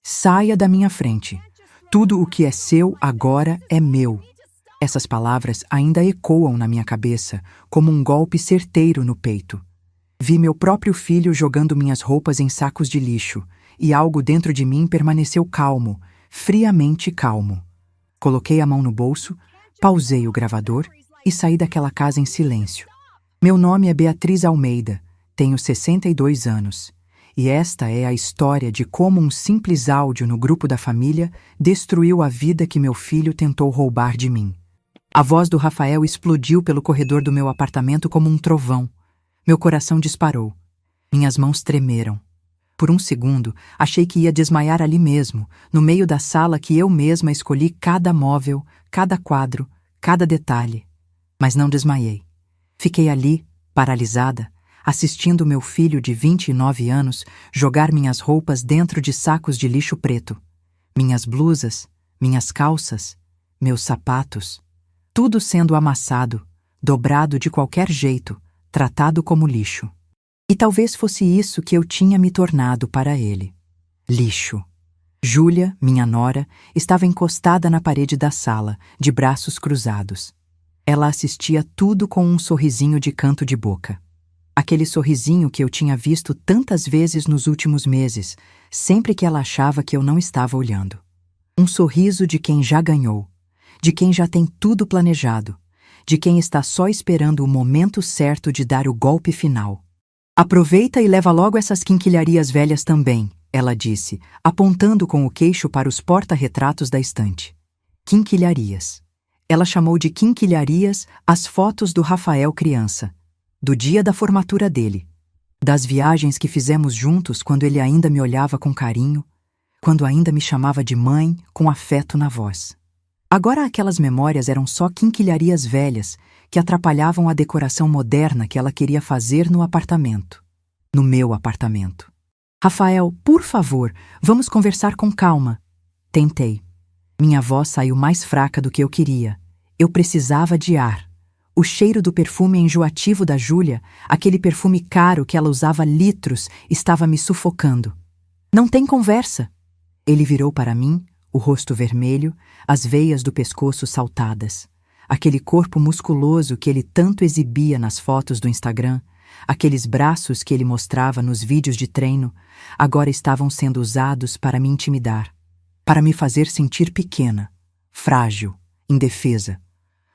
Saia da minha frente. Tudo o que é seu agora é meu. Essas palavras ainda ecoam na minha cabeça como um golpe certeiro no peito. Vi meu próprio filho jogando minhas roupas em sacos de lixo, e algo dentro de mim permaneceu calmo, friamente calmo. Coloquei a mão no bolso, pausei o gravador e saí daquela casa em silêncio. Meu nome é Beatriz Almeida, tenho 62 anos, e esta é a história de como um simples áudio no grupo da família destruiu a vida que meu filho tentou roubar de mim. A voz do Rafael explodiu pelo corredor do meu apartamento como um trovão. Meu coração disparou. Minhas mãos tremeram. Por um segundo, achei que ia desmaiar ali mesmo, no meio da sala que eu mesma escolhi cada móvel, cada quadro, cada detalhe. Mas não desmaiei. Fiquei ali, paralisada, assistindo meu filho de 29 anos jogar minhas roupas dentro de sacos de lixo preto. Minhas blusas, minhas calças, meus sapatos. Tudo sendo amassado, dobrado de qualquer jeito, tratado como lixo. E talvez fosse isso que eu tinha me tornado para ele. Lixo. Júlia, minha nora, estava encostada na parede da sala, de braços cruzados. Ela assistia tudo com um sorrisinho de canto de boca. Aquele sorrisinho que eu tinha visto tantas vezes nos últimos meses, sempre que ela achava que eu não estava olhando. Um sorriso de quem já ganhou, de quem já tem tudo planejado, de quem está só esperando o momento certo de dar o golpe final. Aproveita e leva logo essas quinquilharias velhas também, ela disse, apontando com o queixo para os porta-retratos da estante. Quinquilharias. Ela chamou de quinquilharias as fotos do Rafael criança, do dia da formatura dele, das viagens que fizemos juntos quando ele ainda me olhava com carinho, quando ainda me chamava de mãe com afeto na voz. Agora aquelas memórias eram só quinquilharias velhas que atrapalhavam a decoração moderna que ela queria fazer no apartamento. No meu apartamento. Rafael, por favor, vamos conversar com calma. Tentei. Minha voz saiu mais fraca do que eu queria. Eu precisava de ar. O cheiro do perfume enjoativo da Júlia, aquele perfume caro que ela usava litros, estava me sufocando. Não tem conversa. Ele virou para mim, o rosto vermelho, as veias do pescoço saltadas. Aquele corpo musculoso que ele tanto exibia nas fotos do Instagram, aqueles braços que ele mostrava nos vídeos de treino, agora estavam sendo usados para me intimidar, para me fazer sentir pequena, frágil, indefesa.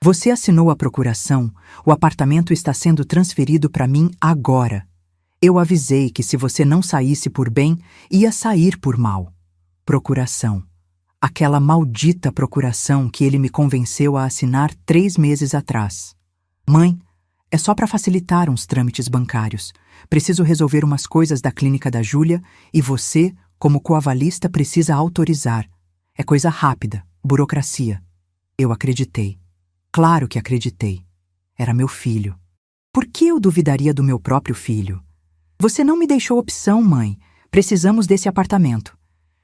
Você assinou a procuração, o apartamento está sendo transferido para mim agora. Eu avisei que se você não saísse por bem, ia sair por mal. Procuração. Aquela maldita procuração que ele me convenceu a assinar 3 meses atrás. Mãe, é só para facilitar uns trâmites bancários. Preciso resolver umas coisas da clínica da Júlia e você, como coavalista, precisa autorizar. É coisa rápida, burocracia. Eu acreditei. Claro que acreditei. Era meu filho. Por que eu duvidaria do meu próprio filho? Você não me deixou opção, mãe. Precisamos desse apartamento.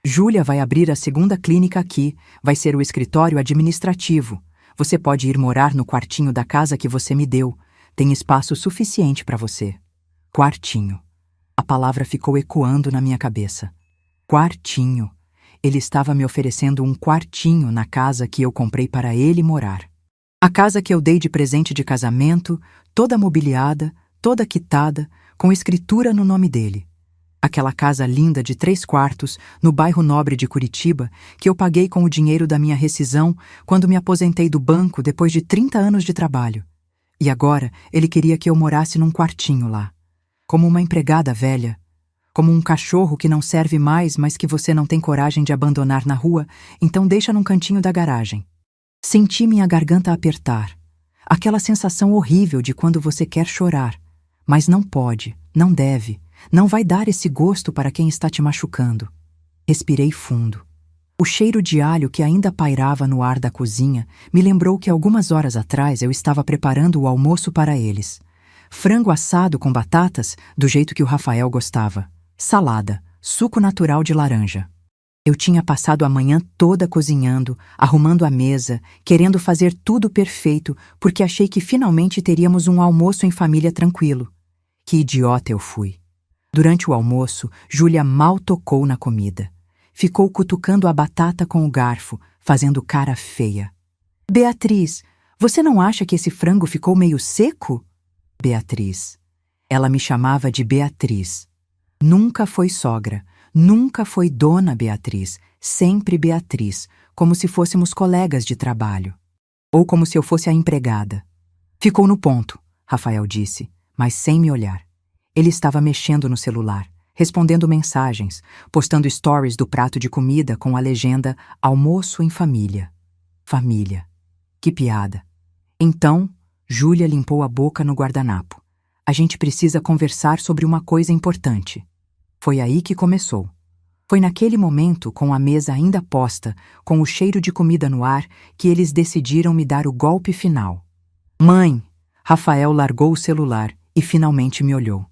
Júlia vai abrir a 2ª clínica aqui, vai ser o escritório administrativo. Você pode ir morar no quartinho da casa que você me deu. Tem espaço suficiente para você. Quartinho. A palavra ficou ecoando na minha cabeça. Quartinho. Ele estava me oferecendo um quartinho na casa que eu comprei para ele morar. A casa que eu dei de presente de casamento, toda mobiliada, toda quitada, com escritura no nome dele. Aquela casa linda de 3 quartos, no bairro nobre de Curitiba, que eu paguei com o dinheiro da minha rescisão quando me aposentei do banco depois de 30 anos de trabalho. E agora ele queria que eu morasse num quartinho lá. Como uma empregada velha. Como um cachorro que não serve mais, mas que você não tem coragem de abandonar na rua, então deixa num cantinho da garagem. Senti minha garganta apertar. Aquela sensação horrível de quando você quer chorar. Mas não pode, não deve. Não vai dar esse gosto para quem está te machucando. Respirei fundo. O cheiro de alho que ainda pairava no ar da cozinha me lembrou que algumas horas atrás eu estava preparando o almoço para eles. Frango assado com batatas, do jeito que o Rafael gostava. Salada, suco natural de laranja. Eu tinha passado a manhã toda cozinhando, arrumando a mesa, querendo fazer tudo perfeito, porque achei que finalmente teríamos um almoço em família tranquilo. Que idiota eu fui. Durante o almoço, Júlia mal tocou na comida. ficou cutucando a batata com o garfo, fazendo cara feia. Beatriz, você não acha que esse frango ficou meio seco? Beatriz. Ela me chamava de Beatriz. Nunca foi sogra, nunca foi dona Beatriz, sempre Beatriz, como se fôssemos colegas de trabalho. Ou como se eu fosse a empregada. Ficou no ponto, Rafael disse, mas sem me olhar. Ele estava mexendo no celular, respondendo mensagens, postando stories do prato de comida com a legenda Almoço em Família. Família. Que piada. Então, Júlia limpou a boca no guardanapo. A gente precisa conversar sobre uma coisa importante. Foi aí que começou. Foi naquele momento, com a mesa ainda posta, com o cheiro de comida no ar, que eles decidiram me dar o golpe final. Mãe! Rafael largou o celular e finalmente me olhou.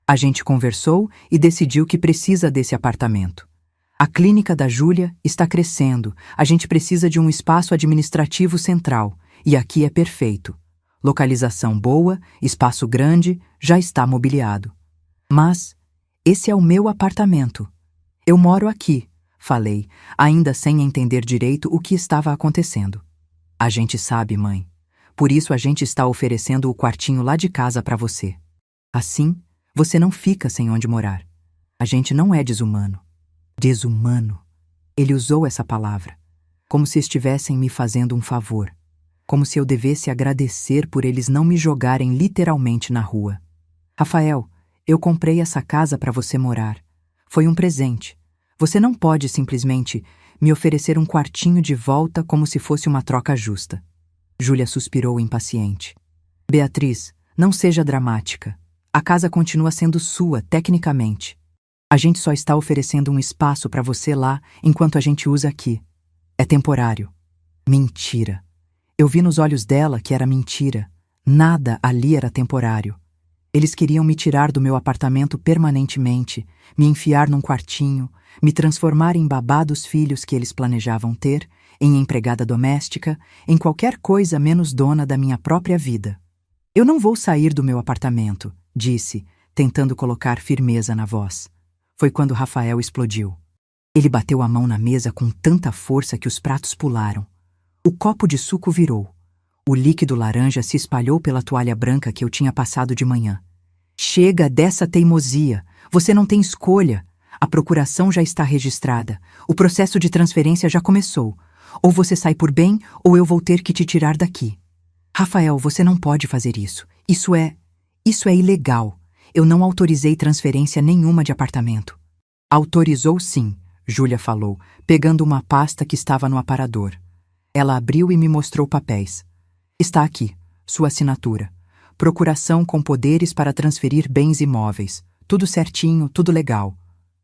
A gente conversou e decidiu que precisa desse apartamento. A clínica da Júlia está crescendo, a gente precisa de um espaço administrativo central, e aqui é perfeito. Localização boa, espaço grande, já está mobiliado. Mas esse é o meu apartamento. Eu moro aqui, falei, ainda sem entender direito o que estava acontecendo. A gente sabe, mãe. Por isso a gente está oferecendo o quartinho lá de casa para você. Assim, você não fica sem onde morar. A gente não é desumano. Desumano. Ele usou essa palavra, como se estivessem me fazendo um favor, como se eu devesse agradecer por eles não me jogarem literalmente na rua. Rafael, eu comprei essa casa para você morar. Foi um presente. Você não pode simplesmente me oferecer um quartinho de volta como se fosse uma troca justa. Júlia suspirou impaciente. Beatriz, não seja dramática. A casa continua sendo sua, tecnicamente. A gente só está oferecendo um espaço para você lá enquanto a gente usa aqui. É temporário. Mentira. Eu vi nos olhos dela que era mentira. Nada ali era temporário. Eles queriam me tirar do meu apartamento permanentemente, me enfiar num quartinho, me transformar em babá dos filhos que eles planejavam ter, em empregada doméstica, em qualquer coisa menos dona da minha própria vida. Eu não vou sair do meu apartamento, disse, tentando colocar firmeza na voz. Foi quando Rafael explodiu. Ele bateu a mão na mesa com tanta força que os pratos pularam. O copo de suco virou. O líquido laranja se espalhou pela toalha branca que eu tinha passado de manhã. Chega dessa teimosia. Você não tem escolha. A procuração já está registrada. O processo de transferência já começou. Ou você sai por bem, ou eu vou ter que te tirar daqui. Rafael, você não pode fazer isso. Isso é ilegal. Eu não autorizei transferência nenhuma de apartamento. Autorizou sim, Júlia falou, pegando uma pasta que estava no aparador. Ela abriu e me mostrou papéis. Está aqui, sua assinatura. Procuração com poderes para transferir bens imóveis. Tudo certinho, tudo legal.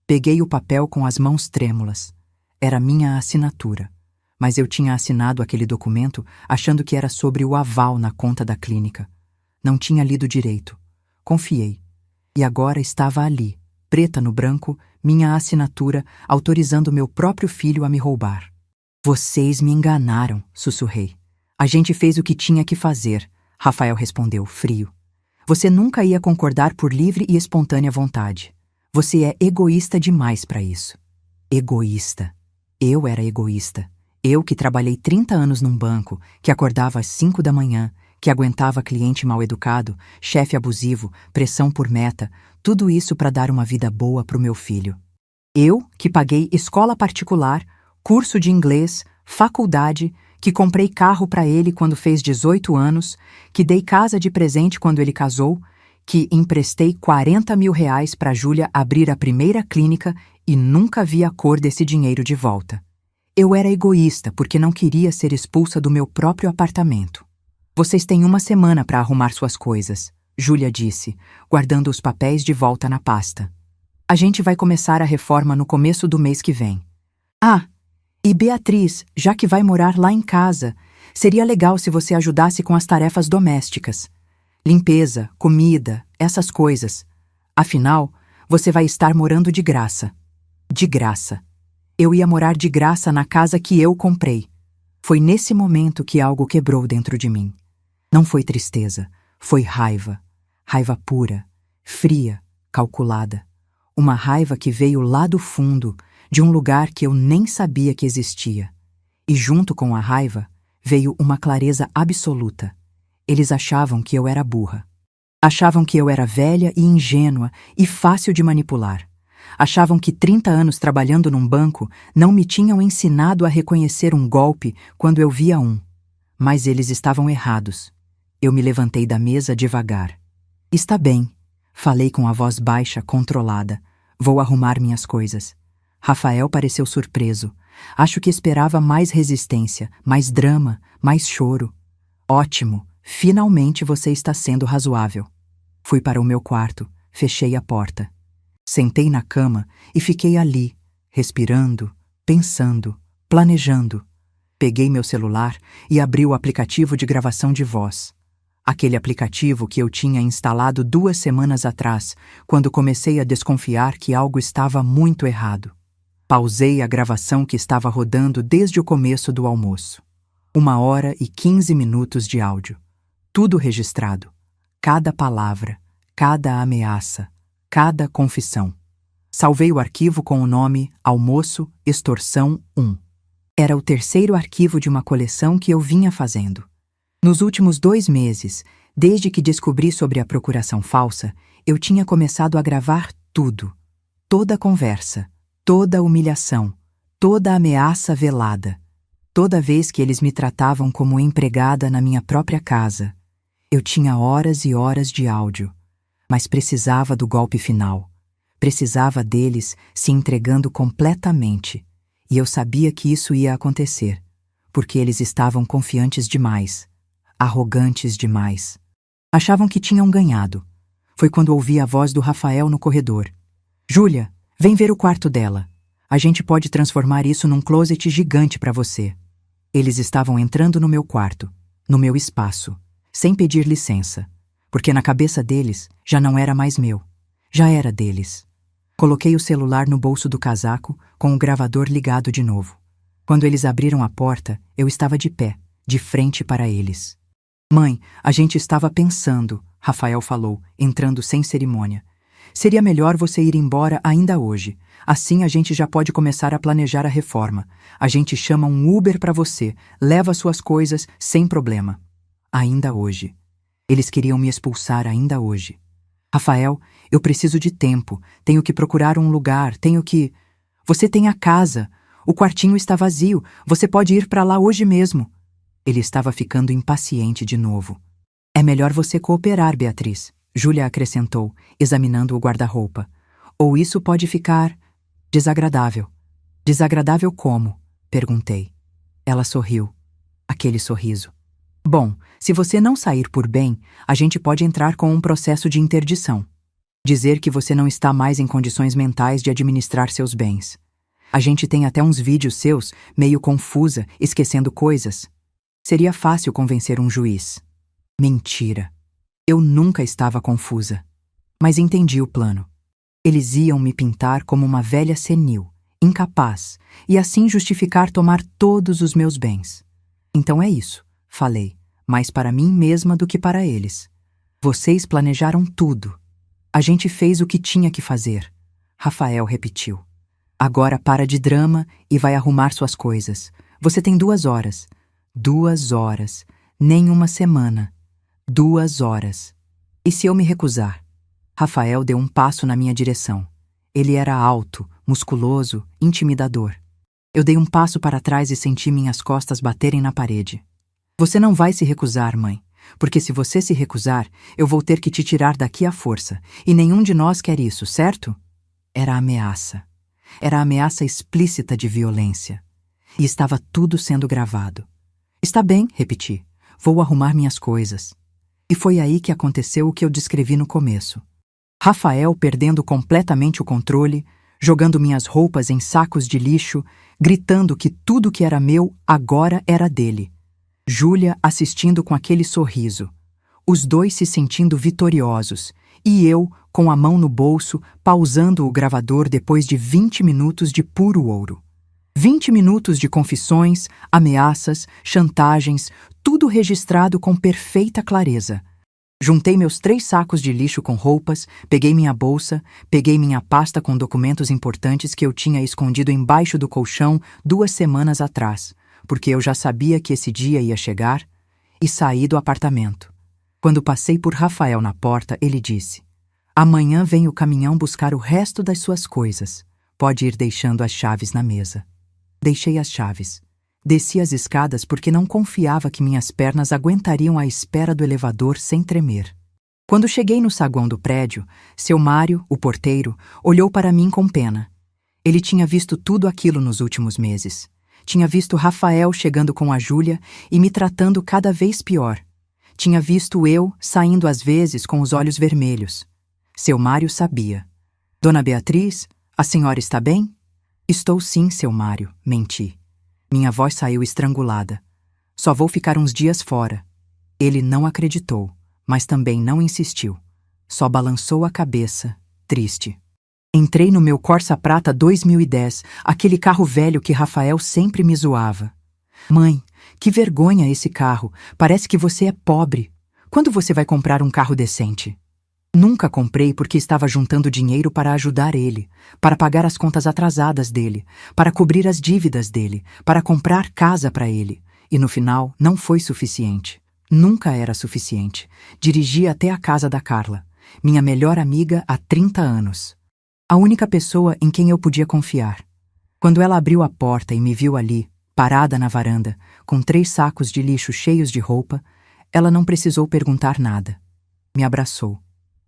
Peguei o papel com as mãos trêmulas. Era minha assinatura. Mas eu tinha assinado aquele documento achando que era sobre o aval na conta da clínica. Não tinha lido direito. Confiei. E agora estava ali, preta no branco, minha assinatura autorizando meu próprio filho a me roubar. Vocês me enganaram, sussurrei. A gente fez o que tinha que fazer, Rafael respondeu, frio. Você nunca ia concordar por livre e espontânea vontade. Você é egoísta demais para isso. Egoísta. Eu era egoísta. Eu que trabalhei 30 anos num banco, que acordava às 5 da manhã, que aguentava cliente mal-educado, chefe abusivo, pressão por meta, tudo isso para dar uma vida boa para o meu filho. Eu, que paguei escola particular, curso de inglês, faculdade, que comprei carro para ele quando fez 18 anos, que dei casa de presente quando ele casou, que emprestei R$ 40.000 para Júlia abrir a primeira clínica e nunca vi a cor desse dinheiro de volta. Eu era egoísta porque não queria ser expulsa do meu próprio apartamento. Vocês têm uma semana para arrumar suas coisas, Júlia disse, guardando os papéis de volta na pasta. A gente vai começar a reforma no começo do mês que vem. Ah, e Beatriz, já que vai morar lá em casa, seria legal se você ajudasse com as tarefas domésticas. Limpeza, comida, essas coisas. Afinal, você vai estar morando de graça. De graça. Eu ia morar de graça na casa que eu comprei. Foi nesse momento que algo quebrou dentro de mim. Não foi tristeza, foi raiva. Raiva pura, fria, calculada. Uma raiva que veio lá do fundo, de um lugar que eu nem sabia que existia. E junto com a raiva veio uma clareza absoluta. Eles achavam que eu era burra. Achavam que eu era velha e ingênua e fácil de manipular. Achavam que 30 anos trabalhando num banco não me tinham ensinado a reconhecer um golpe quando eu via um. Mas eles estavam errados. Eu me levantei da mesa devagar. Está bem, falei com a voz baixa, controlada. Vou arrumar minhas coisas. Rafael pareceu surpreso. Acho que esperava mais resistência, mais drama, mais choro. Ótimo, finalmente você está sendo razoável. Fui para o meu quarto, fechei a porta. Sentei na cama e fiquei ali, respirando, pensando, planejando. Peguei meu celular e abri o aplicativo de gravação de voz. Aquele aplicativo que eu tinha instalado 2 semanas atrás, quando comecei a desconfiar que algo estava muito errado. Pausei a gravação que estava rodando desde o começo do almoço. 1h15 de áudio. Tudo registrado. Cada palavra, cada ameaça, cada confissão. Salvei o arquivo com o nome Almoço Extorsão 1. Era o 3º arquivo de uma coleção que eu vinha fazendo. Nos últimos 2 meses, desde que descobri sobre a procuração falsa, eu tinha começado a gravar tudo. Toda a conversa, toda a humilhação, toda a ameaça velada. Toda vez que eles me tratavam como empregada na minha própria casa. Eu tinha horas e horas de áudio, mas precisava do golpe final. Precisava deles se entregando completamente. E eu sabia que isso ia acontecer, porque eles estavam confiantes demais, arrogantes demais. Achavam que tinham ganhado. Foi quando ouvi a voz do Rafael no corredor. Júlia, vem ver o quarto dela. A gente pode transformar isso num closet gigante para você. Eles estavam entrando no meu quarto, no meu espaço, sem pedir licença, porque na cabeça deles já não era mais meu, já era deles. Coloquei o celular no bolso do casaco, com o gravador ligado de novo. Quando eles abriram a porta, eu estava de pé, de frente para eles. Mãe, a gente estava pensando, Rafael falou, entrando sem cerimônia. Seria melhor você ir embora ainda hoje. Assim a gente já pode começar a planejar a reforma. A gente chama um Uber para você, leva suas coisas sem problema. Ainda hoje. Eles queriam me expulsar ainda hoje. Rafael, eu preciso de tempo. Tenho que procurar um lugar, tenho que... Você tem a casa. O quartinho está vazio. Você pode ir para lá hoje mesmo. Ele estava ficando impaciente de novo. É melhor você cooperar, Beatriz, Júlia acrescentou, examinando o guarda-roupa. Ou isso pode ficar... desagradável. Desagradável como? Perguntei. Ela sorriu. Aquele sorriso. Bom, se você não sair por bem, a gente pode entrar com um processo de interdição. Dizer que você não está mais em condições mentais de administrar seus bens. A gente tem até uns vídeos seus, meio confusa, esquecendo coisas. Seria fácil convencer um juiz. Mentira. Eu nunca estava confusa. Mas entendi o plano. Eles iam me pintar como uma velha senil, incapaz, e assim justificar tomar todos os meus bens. Então é isso, falei, mais para mim mesma do que para eles. Vocês planejaram tudo. A gente fez o que tinha que fazer. Rafael repetiu. Agora para de drama e vai arrumar suas coisas. Você tem 2 horas. 2 horas. Nem uma semana. 2 horas. E se eu me recusar? Rafael deu um passo na minha direção. Ele era alto, musculoso, intimidador. Eu dei um passo para trás e senti minhas costas baterem na parede. Você não vai se recusar, mãe, porque se você se recusar, eu vou ter que te tirar daqui à força, e nenhum de nós quer isso, certo? Era ameaça. Era ameaça explícita de violência. E estava tudo sendo gravado. Está bem, repeti. Vou arrumar minhas coisas. E foi aí que aconteceu o que eu descrevi no começo. Rafael perdendo completamente o controle, jogando minhas roupas em sacos de lixo, gritando que tudo que era meu agora era dele. Júlia assistindo com aquele sorriso. Os dois se sentindo vitoriosos, e eu, com a mão no bolso, pausando o gravador depois de 20 minutos de puro ouro. 20 minutos de confissões, ameaças, chantagens, tudo registrado com perfeita clareza. Juntei meus 3 sacos de lixo com roupas, peguei minha bolsa, peguei minha pasta com documentos importantes que eu tinha escondido embaixo do colchão 2 semanas atrás, porque eu já sabia que esse dia ia chegar, e saí do apartamento. Quando passei por Rafael na porta, ele disse: "Amanhã vem o caminhão buscar o resto das suas coisas. Pode ir deixando as chaves na mesa." Deixei as chaves. Desci as escadas porque não confiava que minhas pernas aguentariam a espera do elevador sem tremer. Quando cheguei no saguão do prédio, seu Mário, o porteiro, olhou para mim com pena. Ele tinha visto tudo aquilo nos últimos meses. Tinha visto Rafael chegando com a Júlia e me tratando cada vez pior. Tinha visto eu saindo às vezes com os olhos vermelhos. Seu Mário sabia. "Dona Beatriz, a senhora está bem?" "Estou sim, seu Mário", menti. Minha voz saiu estrangulada. "Só vou ficar uns dias fora." Ele não acreditou, mas também não insistiu. Só balançou a cabeça, triste. Entrei no meu Corsa Prata 2010, aquele carro velho que Rafael sempre me zoava. "Mãe, que vergonha esse carro. Parece que você é pobre. Quando você vai comprar um carro decente?" Nunca comprei porque estava juntando dinheiro para ajudar ele, para pagar as contas atrasadas dele, para cobrir as dívidas dele, para comprar casa para ele. E no final não foi suficiente. Nunca era suficiente. Dirigi até a casa da Carla, minha melhor amiga há 30 anos. A única pessoa em quem eu podia confiar. Quando ela abriu a porta e me viu ali, parada na varanda, com 3 sacos de lixo cheios de roupa, ela não precisou perguntar nada. Me abraçou.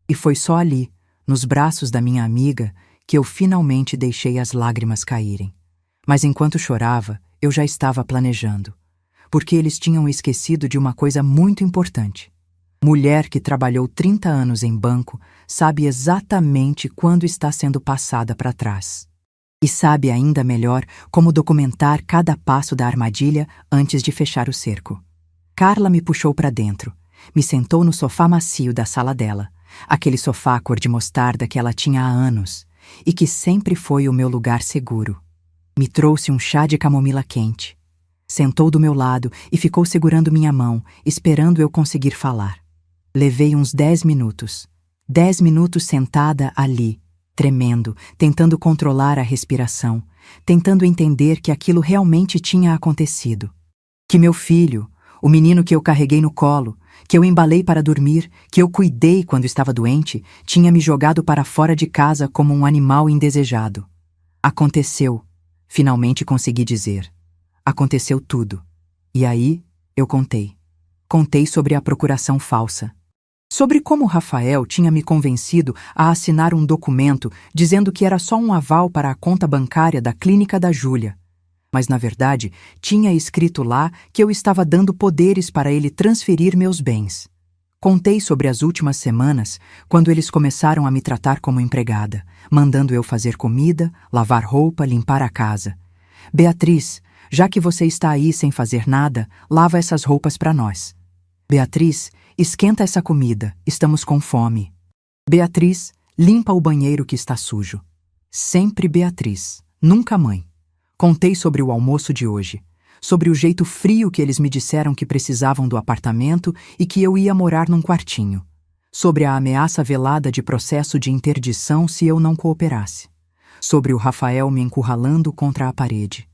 E foi só ali, nos braços da minha amiga, que eu finalmente deixei as lágrimas caírem. Mas enquanto chorava, eu já estava planejando. Porque eles tinham esquecido de uma coisa muito importante. Mulher que trabalhou 30 anos em banco sabe exatamente quando está sendo passada para trás. E sabe ainda melhor como documentar cada passo da armadilha antes de fechar o cerco. Carla me puxou para dentro, me sentou no sofá macio da sala dela, aquele sofá cor de mostarda que ela tinha há anos e que sempre foi o meu lugar seguro. Me trouxe um chá de camomila quente. Sentou do meu lado e ficou segurando minha mão, esperando eu conseguir falar. Levei uns 10 minutos. 10 minutos sentada ali, tremendo, tentando controlar a respiração, tentando entender que aquilo realmente tinha acontecido. Que meu filho, o menino que eu carreguei no colo, que eu embalei para dormir, que eu cuidei quando estava doente, tinha me jogado para fora de casa como um animal indesejado. Aconteceu. Finalmente consegui dizer. Aconteceu tudo. E aí, eu contei. Contei sobre a procuração falsa. Sobre como Rafael tinha me convencido a assinar um documento dizendo que era só um aval para a conta bancária da clínica da Júlia. Mas, na verdade, tinha escrito lá que eu estava dando poderes para ele transferir meus bens. Contei sobre as últimas semanas, quando eles começaram a me tratar como empregada, mandando eu fazer comida, lavar roupa, limpar a casa. "Beatriz, já que você está aí sem fazer nada, lava essas roupas para nós. Beatriz, esquenta essa comida, estamos com fome. Beatriz, limpa o banheiro que está sujo." Sempre Beatriz, nunca mãe. Contei sobre o almoço de hoje, sobre o jeito frio que eles me disseram que precisavam do apartamento e que eu ia morar num quartinho, sobre a ameaça velada de processo de interdição se eu não cooperasse, sobre o Rafael me encurralando contra a parede,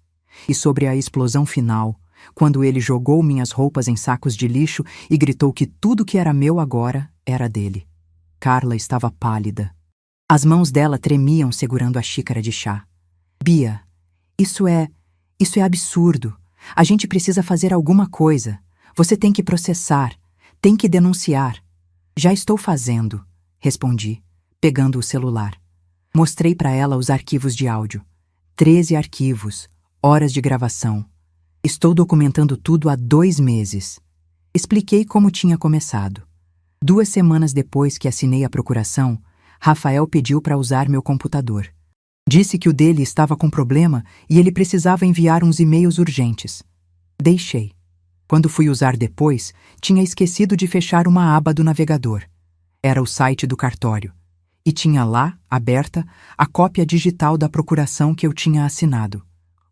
e sobre a explosão final, quando ele jogou minhas roupas em sacos de lixo e gritou que tudo que era meu agora era dele. Carla estava pálida. As mãos dela tremiam segurando a xícara de chá. "Bia, Isso é absurdo. A gente precisa fazer alguma coisa. Você tem que processar, tem que denunciar." "Já estou fazendo", respondi, pegando o celular. Mostrei para ela os arquivos de áudio. 13 arquivos, horas de gravação. Estou documentando tudo há 2 meses. Expliquei como tinha começado. 2 semanas depois que assinei a procuração, Rafael pediu para usar meu computador. Disse que o dele estava com problema e ele precisava enviar uns e-mails urgentes. Deixei. Quando fui usar depois, tinha esquecido de fechar uma aba do navegador. Era o site do cartório. E tinha lá, aberta, a cópia digital da procuração que eu tinha assinado.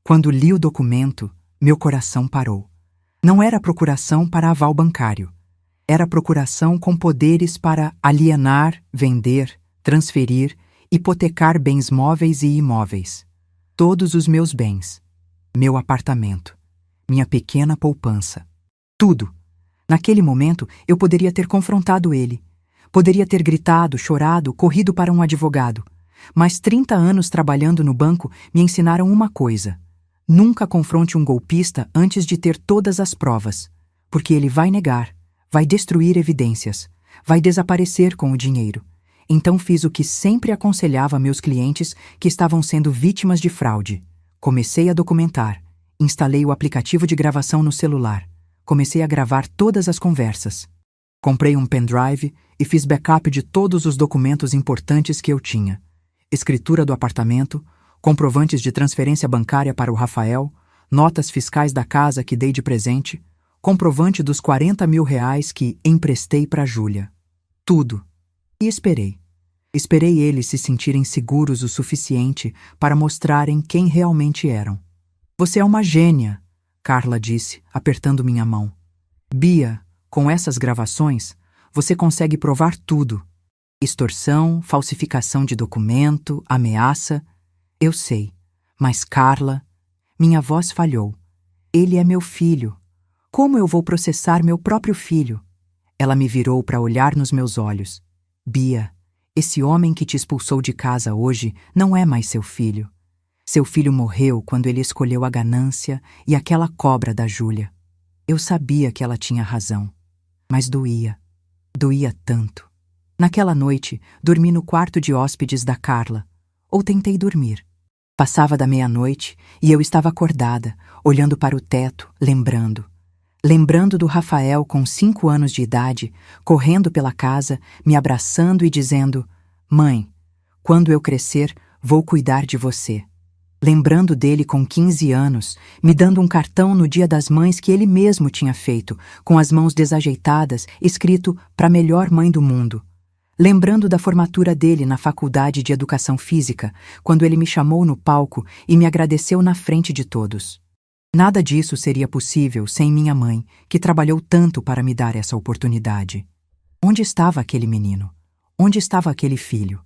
Quando li o documento, meu coração parou. Não era procuração para aval bancário. Era procuração com poderes para alienar, vender, transferir, hipotecar bens móveis e imóveis. Todos os meus bens. Meu apartamento. Minha pequena poupança. Tudo. Naquele momento, eu poderia ter confrontado ele. Poderia ter gritado, chorado, corrido para um advogado. Mas 30 anos trabalhando no banco me ensinaram uma coisa. Nunca confronte um golpista antes de ter todas as provas, porque ele vai negar, vai destruir evidências, vai desaparecer com o dinheiro. Então fiz o que sempre aconselhava a meus clientes que estavam sendo vítimas de fraude. Comecei a documentar, instalei o aplicativo de gravação no celular, comecei a gravar todas as conversas. Comprei um pendrive e fiz backup de todos os documentos importantes que eu tinha. Escritura do apartamento, comprovantes de transferência bancária para o Rafael, notas fiscais da casa que dei de presente, comprovante dos 40 mil reais que emprestei para Júlia. Tudo. E esperei. Esperei eles se sentirem seguros o suficiente para mostrarem quem realmente eram. Você é uma gênia, Carla disse, apertando minha mão. Bia, com essas gravações, você consegue provar tudo. Extorsão, falsificação de documento, ameaça. Eu sei, mas Carla, minha voz falhou. Ele é meu filho. Como eu vou processar meu próprio filho? Ela me virou para olhar nos meus olhos. Bia, esse homem que te expulsou de casa hoje não é mais seu filho. Seu filho morreu quando ele escolheu a ganância e aquela cobra da Júlia. Eu sabia que ela tinha razão, mas doía. Doía tanto. Naquela noite, dormi no quarto de hóspedes da Carla. Ou tentei dormir. Passava da meia-noite e eu estava acordada, olhando para o teto, lembrando. Lembrando do Rafael com 5 anos de idade, correndo pela casa, me abraçando e dizendo: Mãe, quando eu crescer, vou cuidar de você. Lembrando dele com 15 anos, me dando um cartão no Dia das Mães que ele mesmo tinha feito, com as mãos desajeitadas, escrito "Pra melhor mãe do mundo". Lembrando da formatura dele na Faculdade de Educação Física, quando ele me chamou no palco e me agradeceu na frente de todos. Nada disso seria possível sem minha mãe, que trabalhou tanto para me dar essa oportunidade. Onde estava aquele menino? Onde estava aquele filho?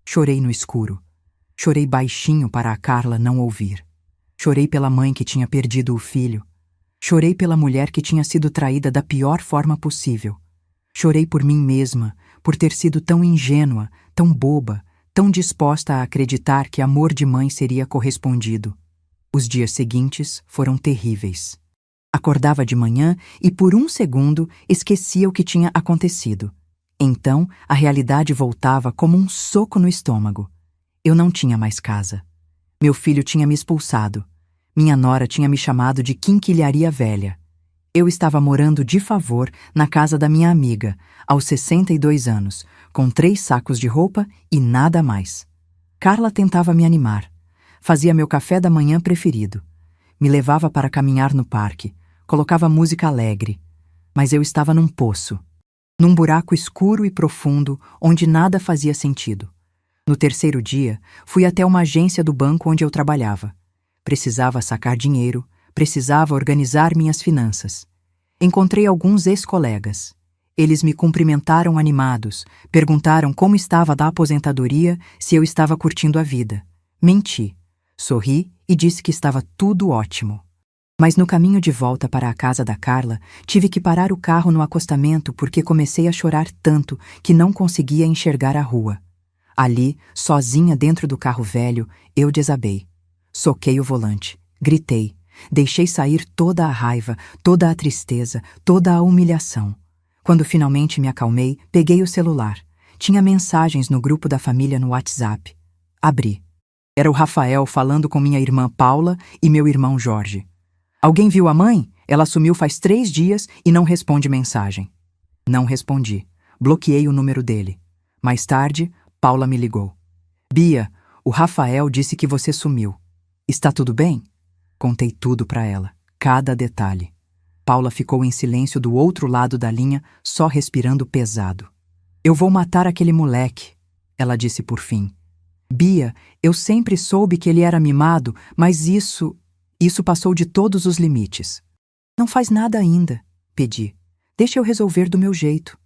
Chorei no escuro. Chorei baixinho para a Carla não ouvir. Chorei pela mãe que tinha perdido o filho. Chorei pela mulher que tinha sido traída da pior forma possível. Chorei por mim mesma, por ter sido tão ingênua, tão boba, tão disposta a acreditar que amor de mãe seria correspondido. Os dias seguintes foram terríveis. Acordava de manhã e por um segundo esquecia o que tinha acontecido. Então a realidade voltava como um soco no estômago. Eu não tinha mais casa. Meu filho tinha me expulsado. Minha nora tinha me chamado de quinquilharia velha. Eu estava morando de favor na casa da minha amiga, aos 62 anos, com 3 sacos de roupa e nada mais. Carla tentava me animar. Fazia meu café da manhã preferido. Me levava para caminhar no parque. Colocava música alegre. Mas eu estava num poço. Num buraco escuro e profundo, onde nada fazia sentido. No terceiro dia, fui até uma agência do banco onde eu trabalhava. Precisava sacar dinheiro, precisava organizar minhas finanças. Encontrei alguns ex-colegas. Eles me cumprimentaram animados, perguntaram como estava da aposentadoria, se eu estava curtindo a vida. Menti. Sorri e disse que estava tudo ótimo. Mas no caminho de volta para a casa da Carla, tive que parar o carro no acostamento porque comecei a chorar tanto que não conseguia enxergar a rua. Ali, sozinha dentro do carro velho, eu desabei. Soquei o volante, gritei, deixei sair toda a raiva, toda a tristeza, toda a humilhação. Quando finalmente me acalmei, peguei o celular. Tinha mensagens no grupo da família no WhatsApp. Abri. Era o Rafael falando com minha irmã Paula e meu irmão Jorge. Alguém viu a mãe? Ela sumiu faz 3 dias e não responde mensagem. Não respondi. Bloqueei o número dele. Mais tarde, Paula me ligou. Bia, o Rafael disse que você sumiu. Está tudo bem? Contei tudo para ela, cada detalhe. Paula ficou em silêncio do outro lado da linha, só respirando pesado. Eu vou matar aquele moleque, ela disse por fim. Bia, eu sempre soube que ele era mimado, mas isso passou de todos os limites. Não faz nada ainda, pedi. Deixa eu resolver do meu jeito.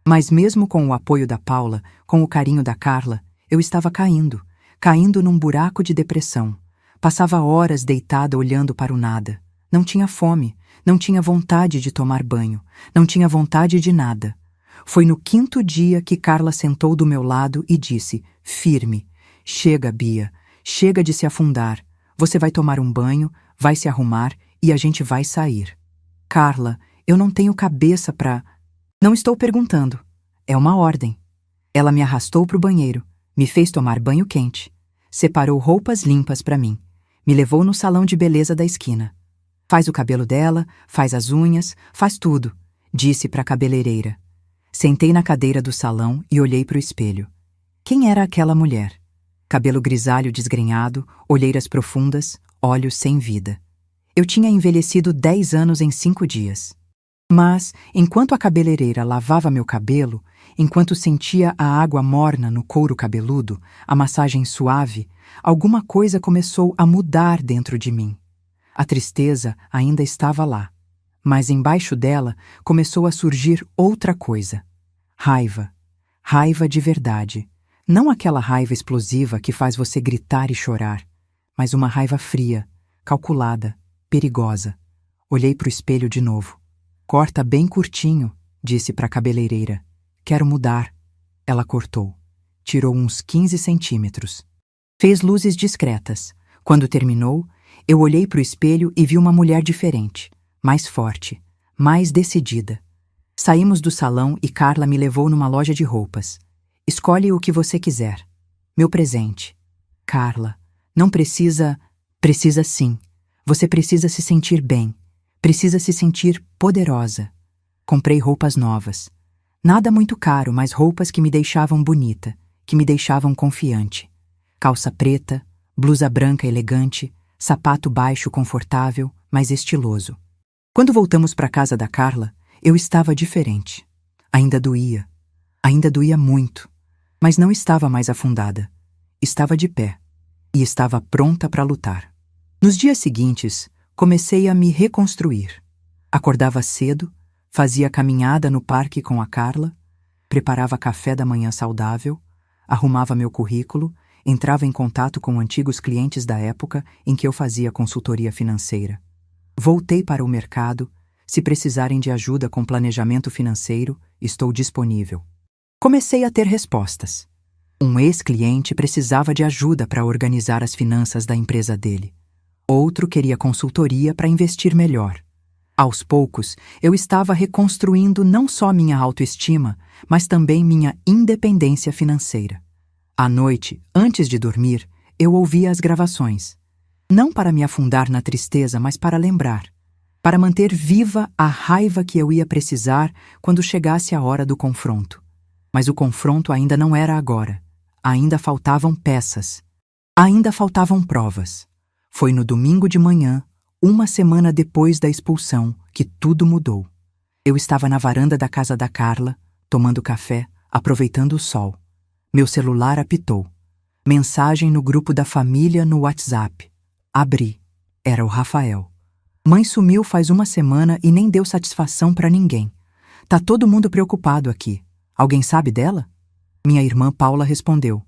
Mas mesmo com o apoio da Paula, com o carinho da Carla, eu estava caindo num buraco de depressão. Passava horas deitada olhando para o nada. Não tinha fome, não tinha vontade de tomar banho, não tinha vontade de nada. Foi no 5º dia que Carla sentou do meu lado e disse, firme, chega, Bia, chega de se afundar. Você vai tomar um banho, vai se arrumar e a gente vai sair. Carla, eu não tenho cabeça pra... Não estou perguntando. É uma ordem. Ela me arrastou para o banheiro, me fez tomar banho quente, separou roupas limpas para mim, me levou no salão de beleza da esquina. Faz o cabelo dela, faz as unhas, faz tudo, disse para a cabeleireira. Sentei na cadeira do salão e olhei para o espelho. Quem era aquela mulher? Cabelo grisalho desgrenhado, olheiras profundas, olhos sem vida. Eu tinha envelhecido 10 anos em 5 dias. Mas, enquanto a cabeleireira lavava meu cabelo, enquanto sentia a água morna no couro cabeludo, a massagem suave, alguma coisa começou a mudar dentro de mim. A tristeza ainda estava lá, mas embaixo dela começou a surgir outra coisa. Raiva. Raiva de verdade. Não aquela raiva explosiva que faz você gritar e chorar, mas uma raiva fria, calculada, perigosa. Olhei para o espelho de novo. Corta bem curtinho, disse para a cabeleireira. Quero mudar. Ela cortou. Tirou uns 15 centímetros. Fez luzes discretas. Quando terminou, eu olhei para o espelho e vi uma mulher diferente, mais forte, mais decidida. Saímos do salão e Carla me levou numa loja de roupas. Escolhe o que você quiser. Meu presente. Carla, não precisa... Precisa sim. Você precisa se sentir bem. Precisa se sentir poderosa. Comprei roupas novas. Nada muito caro, mas roupas que me deixavam bonita, que me deixavam confiante. Calça preta, blusa branca elegante, sapato baixo confortável, mas estiloso. Quando voltamos para a casa da Carla, eu estava diferente. Ainda doía muito, mas não estava mais afundada. Estava de pé e estava pronta para lutar. Nos dias seguintes, comecei a me reconstruir. Acordava cedo, fazia caminhada no parque com a Carla, preparava café da manhã saudável, arrumava meu currículo, entrava em contato com antigos clientes da época em que eu fazia consultoria financeira. Voltei para o mercado. Se precisarem de ajuda com planejamento financeiro, estou disponível. Comecei a ter respostas. Um ex-cliente precisava de ajuda para organizar as finanças da empresa dele. Outro queria consultoria para investir melhor. Aos poucos, eu estava reconstruindo não só minha autoestima, mas também minha independência financeira. À noite, antes de dormir, eu ouvia as gravações. Não para me afundar na tristeza, mas para lembrar. Para manter viva a raiva que eu ia precisar quando chegasse a hora do confronto. Mas o confronto ainda não era agora. Ainda faltavam peças. Ainda faltavam provas. Foi no domingo de manhã, uma semana depois da expulsão, que tudo mudou. Eu estava na varanda da casa da Carla, tomando café, aproveitando o sol. Meu celular apitou. Mensagem no grupo da família no WhatsApp. Abri. Era o Rafael. Mãe sumiu faz uma semana e nem deu satisfação para ninguém. Tá todo mundo preocupado aqui. Alguém sabe dela? Minha irmã Paula respondeu.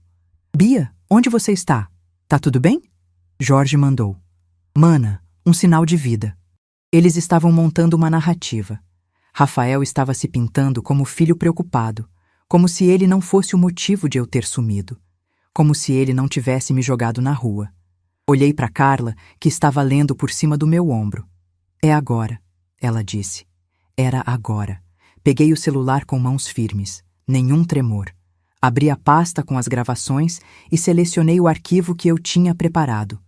Bia, onde você está? Tá tudo bem? Jorge mandou. Mana, um sinal de vida. Eles estavam montando uma narrativa. Rafael estava se pintando como filho preocupado, como se ele não fosse o motivo de eu ter sumido, como se ele não tivesse me jogado na rua. Olhei para Carla, que estava lendo por cima do meu ombro. É agora, ela disse. Era agora. Peguei o celular com mãos firmes, nenhum tremor. Abri a pasta com as gravações e selecionei o arquivo que eu tinha preparado.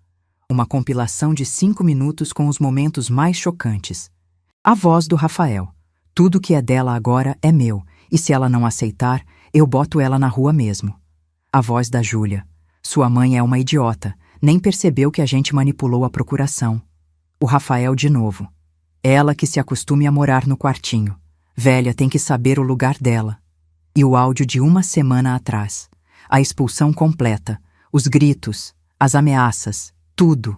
Uma compilação de 5 minutos com os momentos mais chocantes. A voz do Rafael. Tudo que é dela agora é meu, e se ela não aceitar, eu boto ela na rua mesmo. A voz da Júlia. Sua mãe é uma idiota, nem percebeu que a gente manipulou a procuração. O Rafael de novo. Ela que se acostume a morar no quartinho. Velha tem que saber o lugar dela. E o áudio de uma semana atrás. A expulsão completa, os gritos, as ameaças, tudo.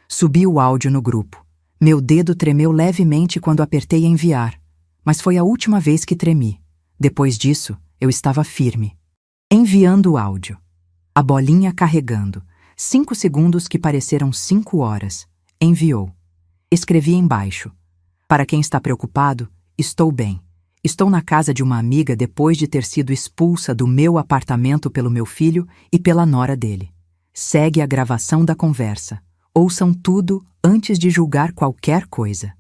Subi o áudio no grupo. Meu dedo tremeu levemente quando apertei enviar. Mas foi a última vez que tremi. Depois disso, eu estava firme. Enviando o áudio. A bolinha carregando. 5 segundos que pareceram 5 horas. Enviou. Escrevi embaixo. Para quem está preocupado, estou bem. Estou na casa de uma amiga depois de ter sido expulsa do meu apartamento pelo meu filho e pela nora dele. Segue a gravação da conversa. Ouçam tudo antes de julgar qualquer coisa.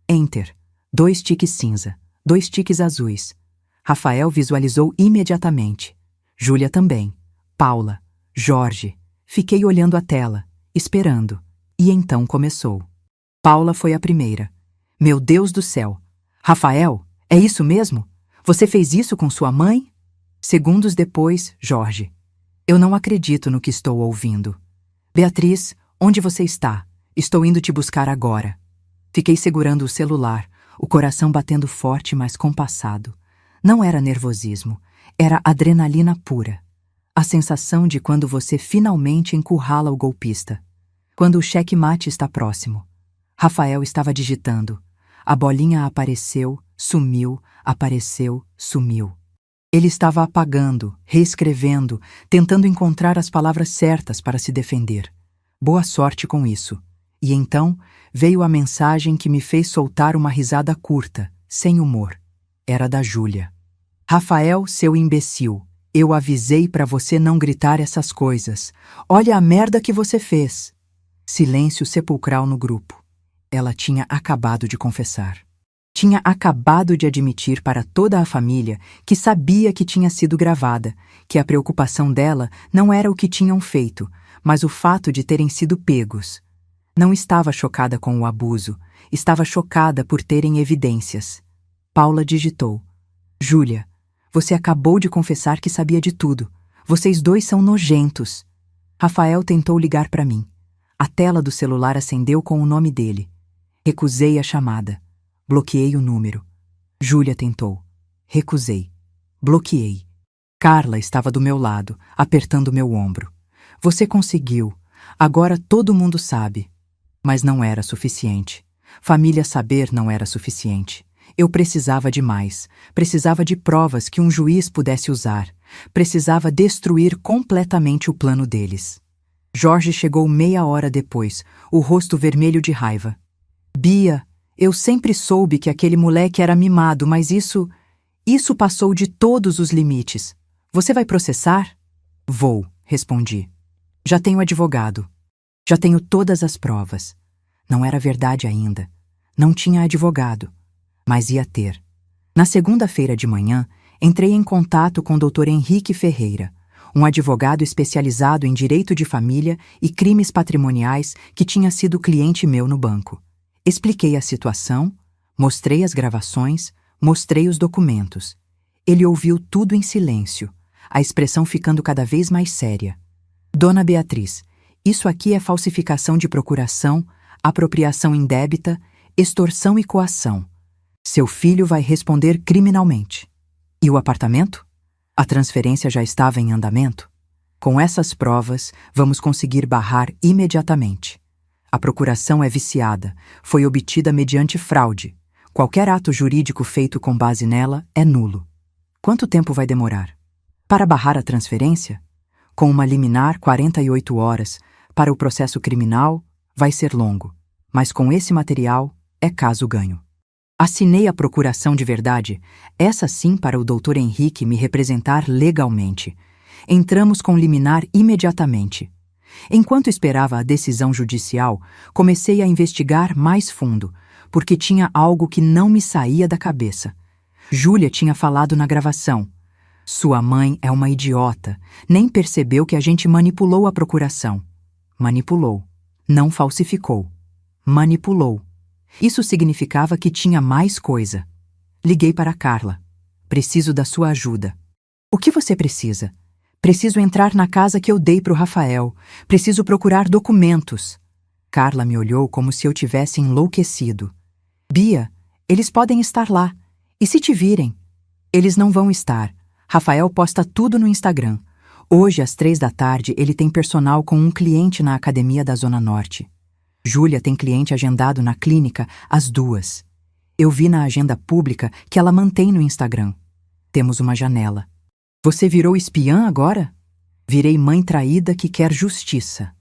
Enter. 2 tiques cinza. 2 tiques azuis. Rafael visualizou imediatamente. Júlia também. Paula. Jorge. Fiquei olhando a tela, esperando. E então começou. Paula foi a primeira. Meu Deus do céu! Rafael, é isso mesmo? Você fez isso com sua mãe? Segundos depois, Jorge. Eu não acredito no que estou ouvindo. Beatriz, onde você está? Estou indo te buscar agora. Fiquei segurando o celular, o coração batendo forte, mas compassado. Não era nervosismo, era adrenalina pura. A sensação de quando você finalmente encurrala o golpista. Quando o cheque-mate está próximo. Rafael estava digitando. A bolinha apareceu, sumiu, apareceu, sumiu. Ele estava apagando, reescrevendo, tentando encontrar as palavras certas para se defender. Boa sorte com isso. E então veio a mensagem que me fez soltar uma risada curta, sem humor. Era da Júlia. Rafael, seu imbecil, eu avisei para você não gritar essas coisas. Olha a merda que você fez. Silêncio sepulcral no grupo. Ela tinha acabado de confessar. Tinha acabado de admitir para toda a família que sabia que tinha sido gravada, que a preocupação dela não era o que tinham feito, mas o fato de terem sido pegos. Não estava chocada com o abuso, estava chocada por terem evidências. Paula digitou. Júlia, você acabou de confessar que sabia de tudo. Vocês dois são nojentos. Rafael tentou ligar para mim. A tela do celular acendeu com o nome dele. Recusei a chamada. Bloqueei o número. Júlia tentou. Recusei. Bloqueei. Carla estava do meu lado, apertando meu ombro. Você conseguiu. Agora todo mundo sabe. Mas não era suficiente. Família saber não era suficiente. Eu precisava de mais. Precisava de provas que um juiz pudesse usar. Precisava destruir completamente o plano deles. Jorge chegou meia hora depois, o rosto vermelho de raiva. Bia, eu sempre soube que aquele moleque era mimado, mas isso passou de todos os limites. Você vai processar? Vou, respondi. Já tenho advogado. Já tenho todas as provas. Não era verdade ainda. Não tinha advogado. Mas ia ter. Na segunda-feira de manhã, entrei em contato com o Dr. Henrique Ferreira, um advogado especializado em direito de família e crimes patrimoniais que tinha sido cliente meu no banco. Expliquei a situação, mostrei as gravações, mostrei os documentos. Ele ouviu tudo em silêncio, a expressão ficando cada vez mais séria. Dona Beatriz, isso aqui é falsificação de procuração, apropriação indébita, extorsão e coação. Seu filho vai responder criminalmente. E o apartamento? A transferência já estava em andamento? Com essas provas, vamos conseguir barrar imediatamente. A procuração é viciada, foi obtida mediante fraude. Qualquer ato jurídico feito com base nela é nulo. Quanto tempo vai demorar? Para barrar a transferência? Com uma liminar 48 horas, para o processo criminal, vai ser longo. Mas com esse material, é caso ganho. Assinei a procuração de verdade, essa sim para o Dr. Henrique me representar legalmente. Entramos com liminar imediatamente. Enquanto esperava a decisão judicial, comecei a investigar mais fundo, porque tinha algo que não me saía da cabeça. Júlia tinha falado na gravação. Sua mãe é uma idiota, nem percebeu que a gente manipulou a procuração. Manipulou. Não falsificou. Manipulou. Isso significava que tinha mais coisa. Liguei para Carla. Preciso da sua ajuda. O que você precisa? Preciso entrar na casa que eu dei para o Rafael. Preciso procurar documentos. Carla me olhou como se eu tivesse enlouquecido. Bia, eles podem estar lá. E se te virem? Eles não vão estar. Rafael posta tudo no Instagram. Hoje, às 15h, ele tem personal com um cliente na academia da Zona Norte. Júlia tem cliente agendado na clínica às 2h. Eu vi na agenda pública que ela mantém no Instagram. Temos uma janela. Você virou espiã agora? Virei mãe traída que quer justiça.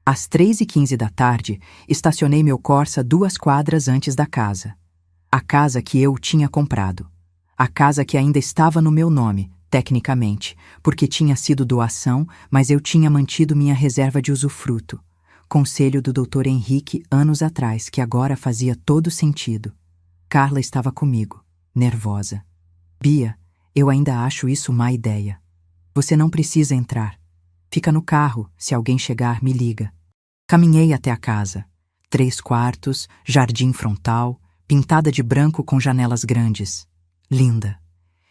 Às 3h15 da tarde, estacionei meu Corsa 2 quadras antes da casa. A casa que eu tinha comprado. A casa que ainda estava no meu nome, tecnicamente, porque tinha sido doação, mas eu tinha mantido minha reserva de usufruto. Conselho do Dr. Henrique anos atrás, que agora fazia todo sentido. Carla estava comigo, nervosa. Bia, eu ainda acho isso má ideia. Você não precisa entrar. Fica no carro, se alguém chegar, me liga. Caminhei até a casa. 3 quartos, jardim frontal, pintada de branco com janelas grandes. Linda.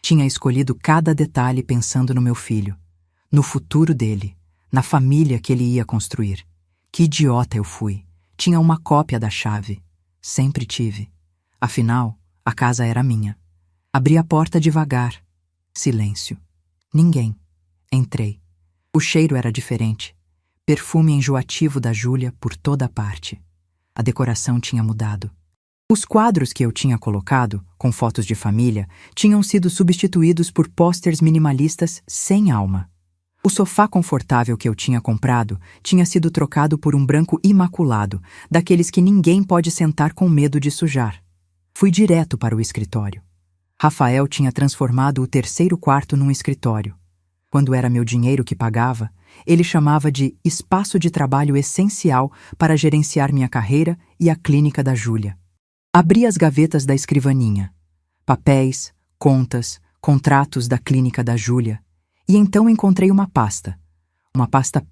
Tinha escolhido cada detalhe pensando no meu filho, no futuro dele, na família que ele ia construir. Que idiota eu fui. Tinha uma cópia da chave. Sempre tive. Afinal, a casa era minha. Abri a porta devagar. Silêncio. Ninguém. Entrei. O cheiro era diferente. Perfume enjoativo da Júlia por toda a parte. A decoração tinha mudado. Os quadros que eu tinha colocado, com fotos de família, tinham sido substituídos por posters minimalistas sem alma. O sofá confortável que eu tinha comprado tinha sido trocado por um branco imaculado, daqueles que ninguém pode sentar com medo de sujar. Fui direto para o escritório. Rafael tinha transformado o 3º quarto num escritório. Quando era meu dinheiro que pagava, ele chamava de espaço de trabalho essencial para gerenciar minha carreira e a clínica da Júlia. Abri as gavetas da escrivaninha. Papéis, contas, contratos da clínica da Júlia. E então encontrei uma pasta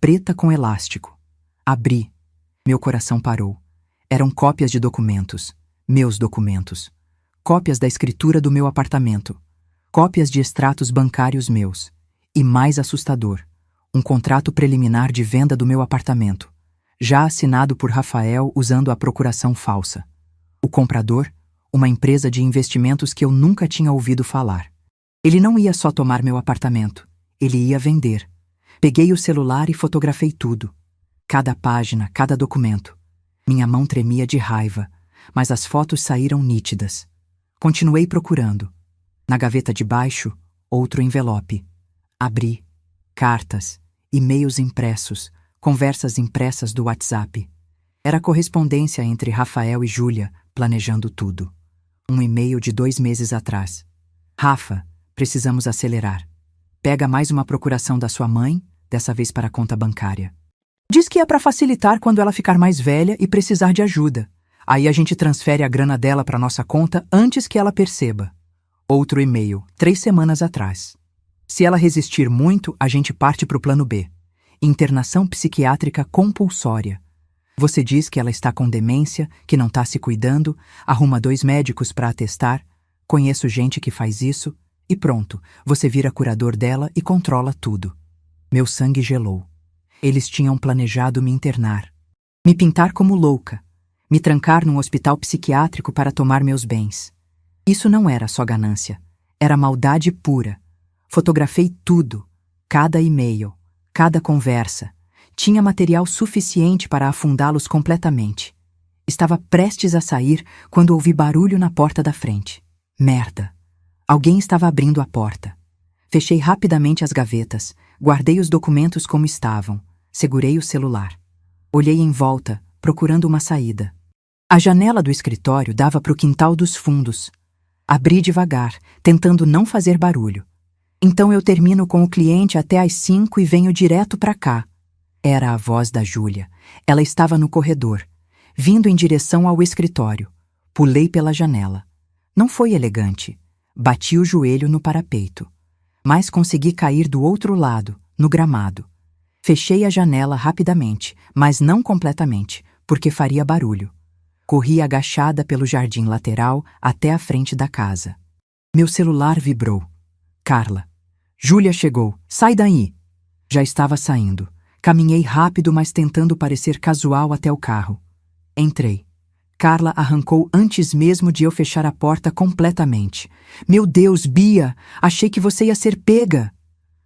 preta com elástico. Abri. Meu coração parou. Eram cópias de documentos, meus documentos. Cópias da escritura do meu apartamento. Cópias de extratos bancários meus. E mais assustador, um contrato preliminar de venda do meu apartamento, já assinado por Rafael usando a procuração falsa. O comprador, uma empresa de investimentos que eu nunca tinha ouvido falar. Ele não ia só tomar meu apartamento. Ele ia vender. Peguei o celular e fotografei tudo. Cada página, cada documento. Minha mão tremia de raiva, mas as fotos saíram nítidas. Continuei procurando. Na gaveta de baixo, outro envelope. Abri. Cartas, e-mails impressos, conversas impressas do WhatsApp. Era correspondência entre Rafael e Júlia, planejando tudo. Um e-mail de 2 meses atrás. Rafa, precisamos acelerar. Pega mais uma procuração da sua mãe, dessa vez para a conta bancária. Diz que é para facilitar quando ela ficar mais velha e precisar de ajuda. Aí a gente transfere a grana dela para nossa conta antes que ela perceba. Outro e-mail, 3 semanas atrás. Se ela resistir muito, a gente parte para o plano B. Internação psiquiátrica compulsória. Você diz que ela está com demência, que não está se cuidando, arruma 2 médicos para atestar. Conheço gente que faz isso. E pronto, você vira curador dela e controla tudo. Meu sangue gelou. Eles tinham planejado me internar. Me pintar como louca. Me trancar num hospital psiquiátrico para tomar meus bens. Isso não era só ganância. Era maldade pura. Fotografei tudo. Cada e-mail. Cada conversa. Tinha material suficiente para afundá-los completamente. Estava prestes a sair quando ouvi barulho na porta da frente. Merda! Alguém estava abrindo a porta. Fechei rapidamente as gavetas, guardei os documentos como estavam, segurei o celular. Olhei em volta, procurando uma saída. A janela do escritório dava para o quintal dos fundos. Abri devagar, tentando não fazer barulho. Então eu termino com o cliente até às 5 e venho direto para cá. Era a voz da Júlia. Ela estava no corredor, vindo em direção ao escritório. Pulei pela janela. Não foi elegante. Bati o joelho no parapeito. Mas consegui cair do outro lado, no gramado. Fechei a janela rapidamente, mas não completamente, porque faria barulho. Corri agachada pelo jardim lateral até a frente da casa. Meu celular vibrou. Carla. Júlia chegou. Sai daí! Já estava saindo. Caminhei rápido, mas tentando parecer casual até o carro. Entrei. Carla arrancou antes mesmo de eu fechar a porta completamente. Meu Deus, Bia! Achei que você ia ser pega!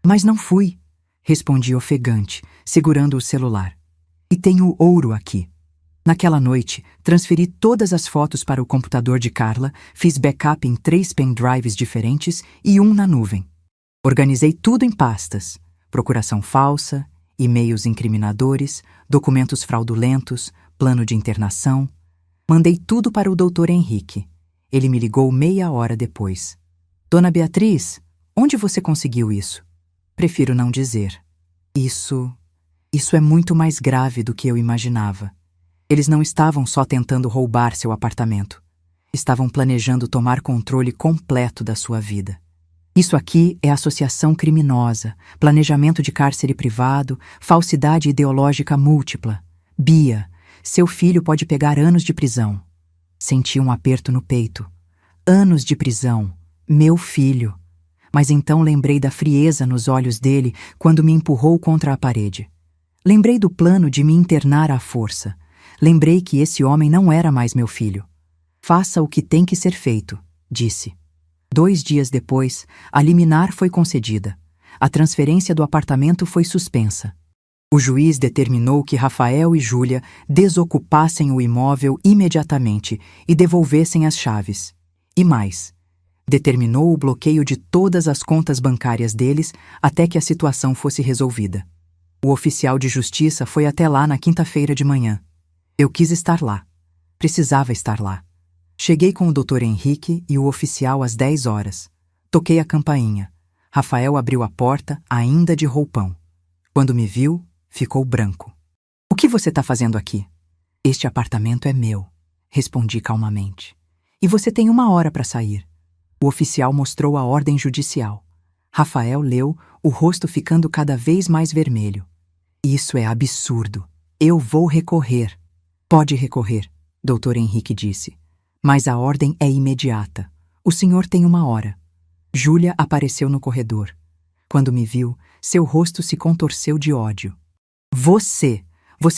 Mas não fui, respondi ofegante, segurando o celular. E tenho ouro aqui. Naquela noite, transferi todas as fotos para o computador de Carla, fiz backup em 3 pendrives diferentes e um na nuvem. Organizei tudo em pastas: procuração falsa, e-mails incriminadores, documentos fraudulentos, plano de internação. Mandei tudo para o Dr. Henrique. Ele me ligou meia hora depois. Dona Beatriz, onde você conseguiu isso? Prefiro não dizer. Isso é muito mais grave do que eu imaginava. Eles não estavam só tentando roubar seu apartamento. Estavam planejando tomar controle completo da sua vida. Isso aqui é associação criminosa, planejamento de cárcere privado, falsidade ideológica múltipla. Bia, seu filho pode pegar anos de prisão. Senti um aperto no peito. Anos de prisão. Meu filho. Mas então lembrei da frieza nos olhos dele quando me empurrou contra a parede. Lembrei do plano de me internar à força. Lembrei que esse homem não era mais meu filho. Faça o que tem que ser feito, disse. 2 dias depois, a liminar foi concedida. A transferência do apartamento foi suspensa. O juiz determinou que Rafael e Júlia desocupassem o imóvel imediatamente e devolvessem as chaves. E mais, determinou o bloqueio de todas as contas bancárias deles até que a situação fosse resolvida. O oficial de justiça foi até lá na quinta-feira de manhã. Eu quis estar lá. Precisava estar lá. Cheguei com o Dr. Henrique e o oficial às 10 horas. Toquei a campainha. Rafael abriu a porta, ainda de roupão. Quando me viu, ficou branco. O que você está fazendo aqui? Este apartamento é meu, respondi calmamente. E você tem 1 hora para sair. O oficial mostrou a ordem judicial. Rafael leu, o rosto ficando cada vez mais vermelho. Isso é absurdo. Eu vou recorrer. Pode recorrer, Dr. Henrique disse. Mas a ordem é imediata. O senhor tem 1 hora. Júlia apareceu no corredor. Quando me viu, seu rosto se contorceu de ódio. Você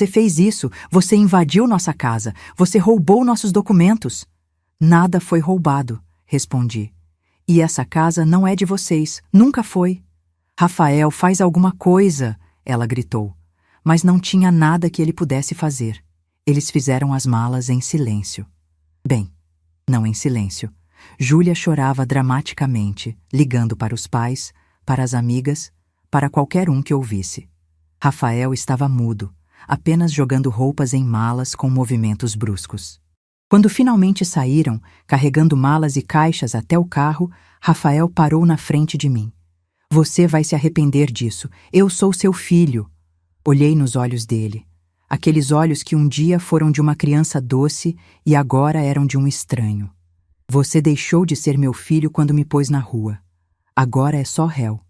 fez isso, você invadiu nossa casa, você roubou nossos documentos. Nada foi roubado, respondi. E essa casa não é de vocês, nunca foi. Rafael, faz alguma coisa, ela gritou. Mas não tinha nada que ele pudesse fazer. Eles fizeram as malas em silêncio. Bem, não em silêncio. Júlia chorava dramaticamente, ligando para os pais, para as amigas, para qualquer um que ouvisse. Rafael estava mudo, apenas jogando roupas em malas com movimentos bruscos. Quando finalmente saíram, carregando malas e caixas até o carro, Rafael parou na frente de mim. Você vai se arrepender disso. Eu sou seu filho. Olhei nos olhos dele. Aqueles olhos que um dia foram de uma criança doce e agora eram de um estranho. Você deixou de ser meu filho quando me pôs na rua. Agora é só réu.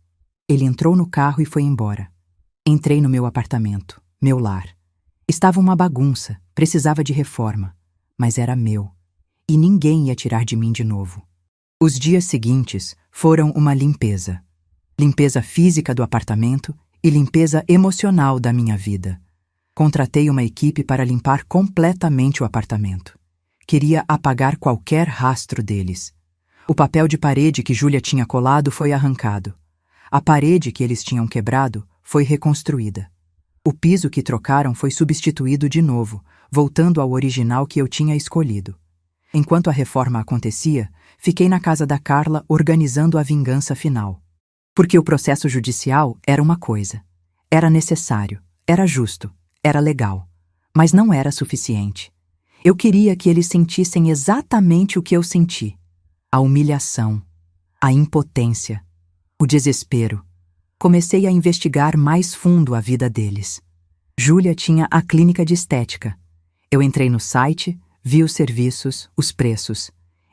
Ele entrou no carro e foi embora. Entrei no meu apartamento, meu lar. Estava uma bagunça, precisava de reforma, mas era meu. E ninguém ia tirar de mim de novo. Os dias seguintes foram uma limpeza. Limpeza física do apartamento e limpeza emocional da minha vida. Contratei uma equipe para limpar completamente o apartamento. Queria apagar qualquer rastro deles. O papel de parede que Júlia tinha colado foi arrancado. A parede que eles tinham quebrado foi reconstruída. O piso que trocaram foi substituído de novo, voltando ao original que eu tinha escolhido. Enquanto a reforma acontecia, fiquei na casa da Carla organizando a vingança final. Porque o processo judicial era uma coisa. Era necessário, era justo, era legal, mas não era suficiente. Eu queria que eles sentissem exatamente o que eu senti. A humilhação, a impotência, o desespero. Comecei a investigar mais fundo a vida deles. Júlia tinha a clínica de estética. Eu entrei no site, vi os serviços, os preços.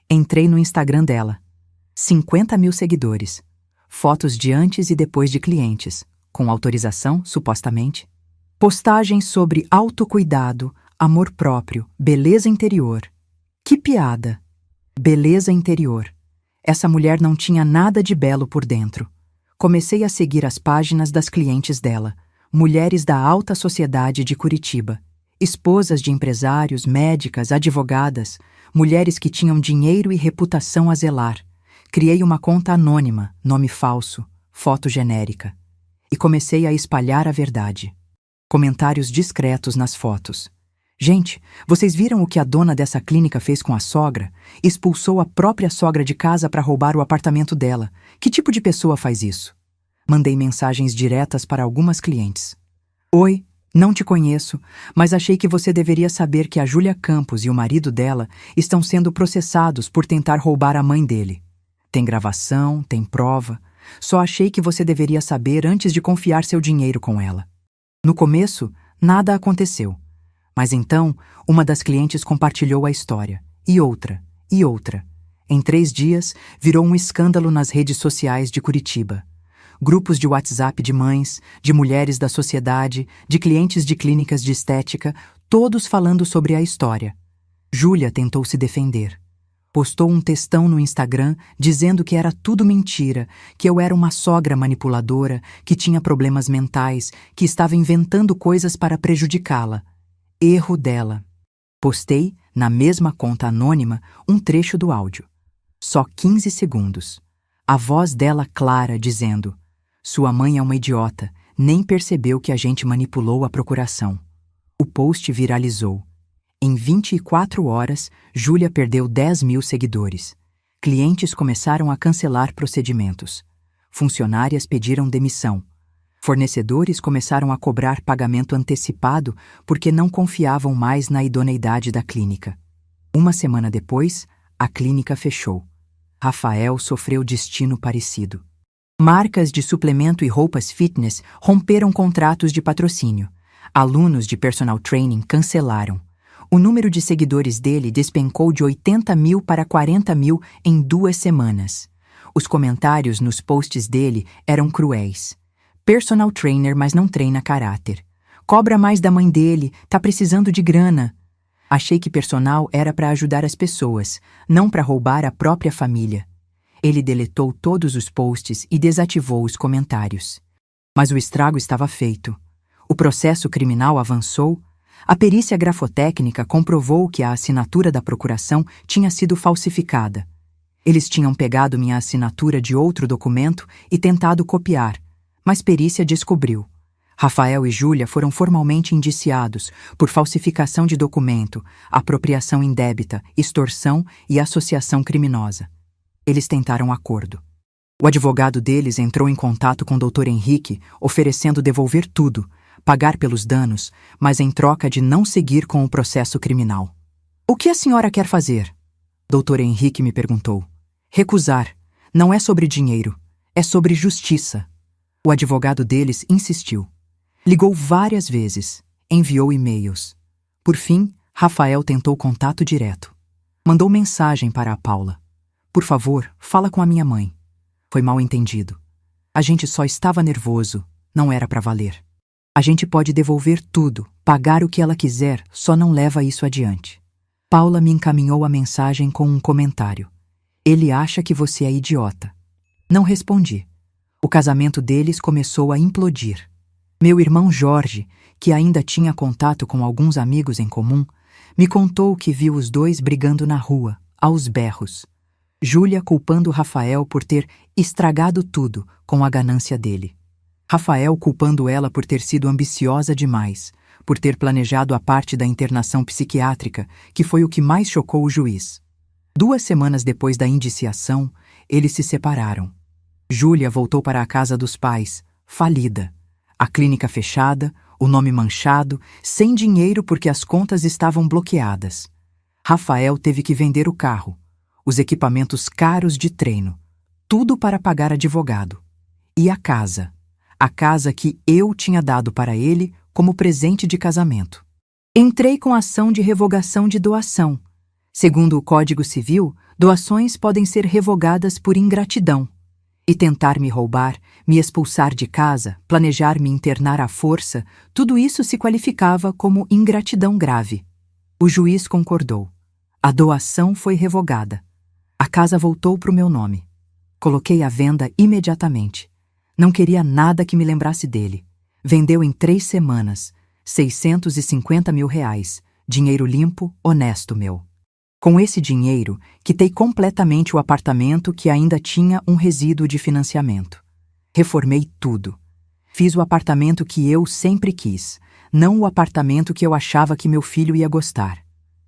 Entrei no Instagram dela. 50 mil seguidores. Fotos de antes e depois de clientes, com autorização, supostamente. Postagens sobre autocuidado, amor próprio, beleza interior. Que piada! Beleza interior. Essa mulher não tinha nada de belo por dentro. Comecei a seguir as páginas das clientes dela, mulheres da alta sociedade de Curitiba, esposas de empresários, médicas, advogadas, mulheres que tinham dinheiro e reputação a zelar. Criei uma conta anônima, nome falso, foto genérica, e comecei a espalhar a verdade. Comentários discretos nas fotos. Gente, vocês viram o que a dona dessa clínica fez com a sogra? Expulsou a própria sogra de casa para roubar o apartamento dela. Que tipo de pessoa faz isso? Mandei mensagens diretas para algumas clientes. Oi, não te conheço, mas achei que você deveria saber que a Júlia Campos e o marido dela estão sendo processados por tentar roubar a mãe dele. Tem gravação, tem prova. Só achei que você deveria saber antes de confiar seu dinheiro com ela. No começo, nada aconteceu. Mas então, uma das clientes compartilhou a história. E outra, e outra. Em 3 dias, virou um escândalo nas redes sociais de Curitiba. Grupos de WhatsApp de mães, de mulheres da sociedade, de clientes de clínicas de estética, todos falando sobre a história. Júlia tentou se defender. Postou um textão no Instagram dizendo que era tudo mentira, que eu era uma sogra manipuladora, que tinha problemas mentais, que estava inventando coisas para prejudicá-la. Erro dela. Postei, na mesma conta anônima, um trecho do áudio. Só 15 segundos. A voz dela clara dizendo: "Sua mãe é uma idiota, nem percebeu que a gente manipulou a procuração." O post viralizou. Em 24 horas, Júlia perdeu 10.000 seguidores. Clientes começaram a cancelar procedimentos. Funcionárias pediram demissão. Fornecedores começaram a cobrar pagamento antecipado porque não confiavam mais na idoneidade da clínica. Uma semana depois, a clínica fechou. Rafael sofreu destino parecido. Marcas de suplemento e roupas fitness romperam contratos de patrocínio. Alunos de personal training cancelaram. O número de seguidores dele despencou de 80.000 para 40.000 em 2 semanas. Os comentários nos posts dele eram cruéis. Personal trainer, mas não treina caráter. Cobra mais da mãe dele, tá precisando de grana. Achei que personal era para ajudar as pessoas, não para roubar a própria família. Ele deletou todos os posts e desativou os comentários. Mas o estrago estava feito. O processo criminal avançou. A perícia grafotécnica comprovou que a assinatura da procuração tinha sido falsificada. Eles tinham pegado minha assinatura de outro documento e tentado copiar, mas perícia descobriu. Rafael e Júlia foram formalmente indiciados por falsificação de documento, apropriação indébita, extorsão e associação criminosa. Eles tentaram acordo. O advogado deles entrou em contato com o Dr. Henrique, oferecendo devolver tudo, pagar pelos danos, mas em troca de não seguir com o processo criminal. "O que a senhora quer fazer?" Dr. Henrique me perguntou. "Recusar. Não é sobre dinheiro. É sobre justiça." O advogado deles insistiu. Ligou várias vezes. Enviou e-mails. Por fim, Rafael tentou contato direto. Mandou mensagem para a Paula. "Por favor, fala com a minha mãe." Foi mal entendido. A gente só estava nervoso. Não era para valer. A gente pode devolver tudo, pagar o que ela quiser, só não leva isso adiante. Paula me encaminhou a mensagem com um comentário. "Ele acha que você é idiota." Não respondi. O casamento deles começou a implodir. Meu irmão Jorge, que ainda tinha contato com alguns amigos em comum, me contou que viu os dois brigando na rua, aos berros. Júlia culpando Rafael por ter estragado tudo com a ganância dele. Rafael culpando ela por ter sido ambiciosa demais, por ter planejado a parte da internação psiquiátrica, que foi o que mais chocou o juiz. 2 semanas depois da indiciação, eles se separaram. Júlia voltou para a casa dos pais, falida. A clínica fechada, o nome manchado, sem dinheiro porque as contas estavam bloqueadas. Rafael teve que vender o carro, os equipamentos caros de treino, tudo para pagar advogado. E a casa que eu tinha dado para ele como presente de casamento. Entrei com ação de revogação de doação. Segundo o Código Civil, doações podem ser revogadas por ingratidão. E tentar me roubar, me expulsar de casa, planejar me internar à força, tudo isso se qualificava como ingratidão grave. O juiz concordou. A doação foi revogada. A casa voltou para o meu nome. Coloquei à venda imediatamente. Não queria nada que me lembrasse dele. Vendeu em 3 semanas, R$650.000, dinheiro limpo, honesto meu. Com esse dinheiro, quitei completamente o apartamento que ainda tinha um resíduo de financiamento. Reformei tudo. Fiz o apartamento que eu sempre quis, não o apartamento que eu achava que meu filho ia gostar.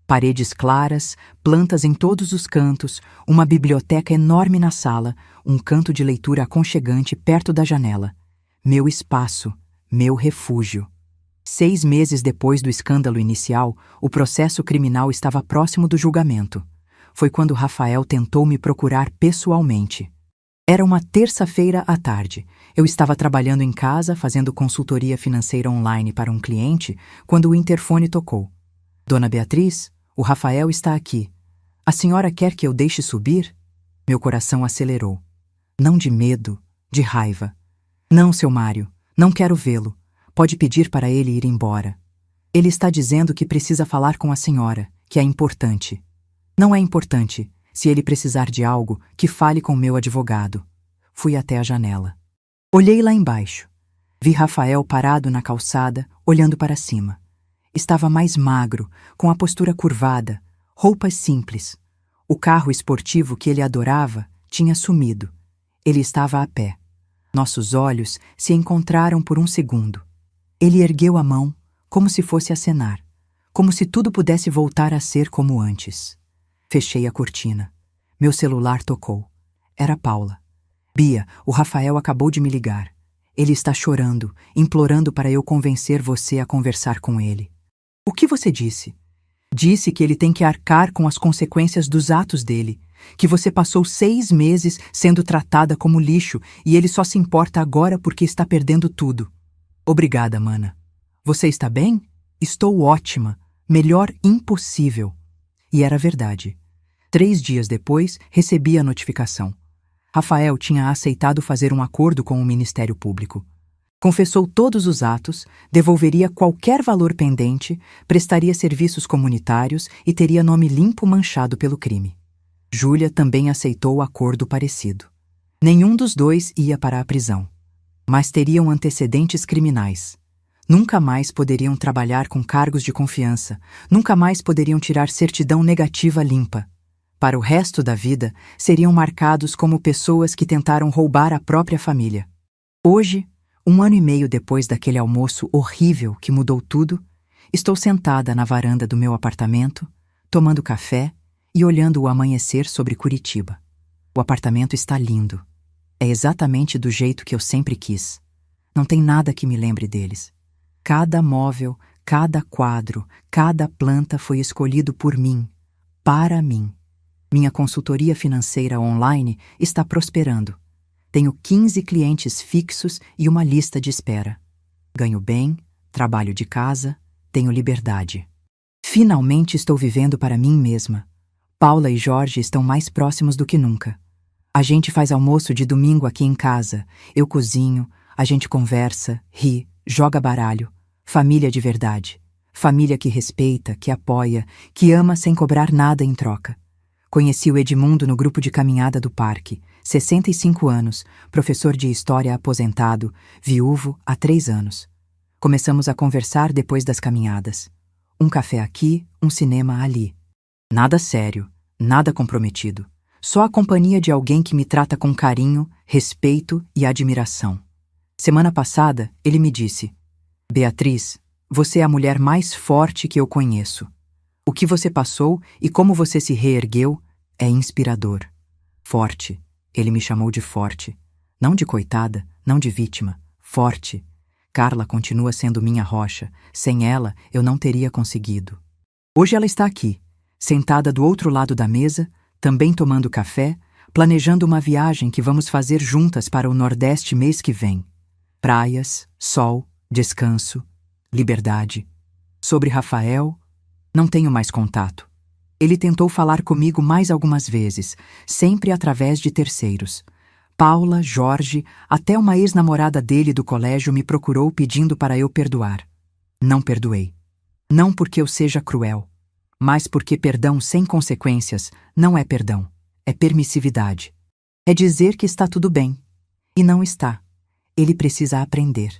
Paredes claras, plantas em todos os cantos, uma biblioteca enorme na sala, um canto de leitura aconchegante perto da janela. Meu espaço, meu refúgio. 6 meses depois do escândalo inicial, o processo criminal estava próximo do julgamento. Foi quando Rafael tentou me procurar pessoalmente. Era uma terça-feira à tarde. Eu estava trabalhando em casa, fazendo consultoria financeira online para um cliente, quando o interfone tocou. Dona Beatriz, o Rafael está aqui. A senhora quer que eu deixe subir? Meu coração acelerou. Não de medo, de raiva. Não, seu Mário, não quero vê-lo. Pode pedir para ele ir embora. Ele está dizendo que precisa falar com a senhora, que é importante. Não é importante. Se ele precisar de algo, que fale com meu advogado. Fui até a janela. Olhei lá embaixo. Vi Rafael parado na calçada, olhando para cima. Estava mais magro, com a postura curvada, roupas simples. O carro esportivo que ele adorava tinha sumido. Ele estava a pé. Nossos olhos se encontraram por um segundo. Ele ergueu a mão, como se fosse acenar, como se tudo pudesse voltar a ser como antes. Fechei a cortina. Meu celular tocou. Era Paula. Bia, o Rafael acabou de me ligar. Ele está chorando, implorando para eu convencer você a conversar com ele. O que você disse? Disse que ele tem que arcar com as consequências dos atos dele, que você passou 6 meses sendo tratada como lixo e ele só se importa agora porque está perdendo tudo. Obrigada, mana. Você está bem? Estou ótima. Melhor impossível. E era verdade. 3 dias depois, recebi a notificação. Rafael tinha aceitado fazer um acordo com o Ministério Público. Confessou todos os atos, devolveria qualquer valor pendente, prestaria serviços comunitários e teria nome limpo manchado pelo crime. Júlia também aceitou o acordo parecido. Nenhum dos dois ia para a prisão. Mas teriam antecedentes criminais. Nunca mais poderiam trabalhar com cargos de confiança, nunca mais poderiam tirar certidão negativa limpa. Para o resto da vida, seriam marcados como pessoas que tentaram roubar a própria família. Hoje, 1 ano e meio depois daquele almoço horrível que mudou tudo, estou sentada na varanda do meu apartamento, tomando café e olhando o amanhecer sobre Curitiba. O apartamento está lindo. É exatamente do jeito que eu sempre quis. Não tem nada que me lembre deles. Cada móvel, cada quadro, cada planta foi escolhido por mim, para mim. Minha consultoria financeira online está prosperando. Tenho 15 clientes fixos e uma lista de espera. Ganho bem, trabalho de casa, tenho liberdade. Finalmente estou vivendo para mim mesma. Paula e Jorge estão mais próximos do que nunca. A gente faz almoço de domingo aqui em casa. Eu cozinho, a gente conversa, ri, joga baralho. Família de verdade. Família que respeita, que apoia, que ama sem cobrar nada em troca. Conheci o Edmundo no grupo de caminhada do parque, 65 anos, professor de história aposentado, viúvo há 3 anos. Começamos a conversar depois das caminhadas. Um café aqui, um cinema ali. Nada sério, nada comprometido. Só a companhia de alguém que me trata com carinho, respeito e admiração. Semana passada, ele me disse: Beatriz, você é a mulher mais forte que eu conheço. O que você passou e como você se reergueu é inspirador. Forte. Ele me chamou de forte. Não de coitada, não de vítima. Forte. Carla continua sendo minha rocha. Sem ela, eu não teria conseguido. Hoje ela está aqui, sentada do outro lado da mesa, também tomando café, planejando uma viagem que vamos fazer juntas para o Nordeste mês que vem. Praias, sol, descanso, liberdade. Sobre Rafael, não tenho mais contato. Ele tentou falar comigo mais algumas vezes, sempre através de terceiros. Paula, Jorge, até uma ex-namorada dele do colégio me procurou pedindo para eu perdoar. Não perdoei. Não porque eu seja cruel, mas porque perdão sem consequências não é perdão, é permissividade. É dizer que está tudo bem. E não está. Ele precisa aprender.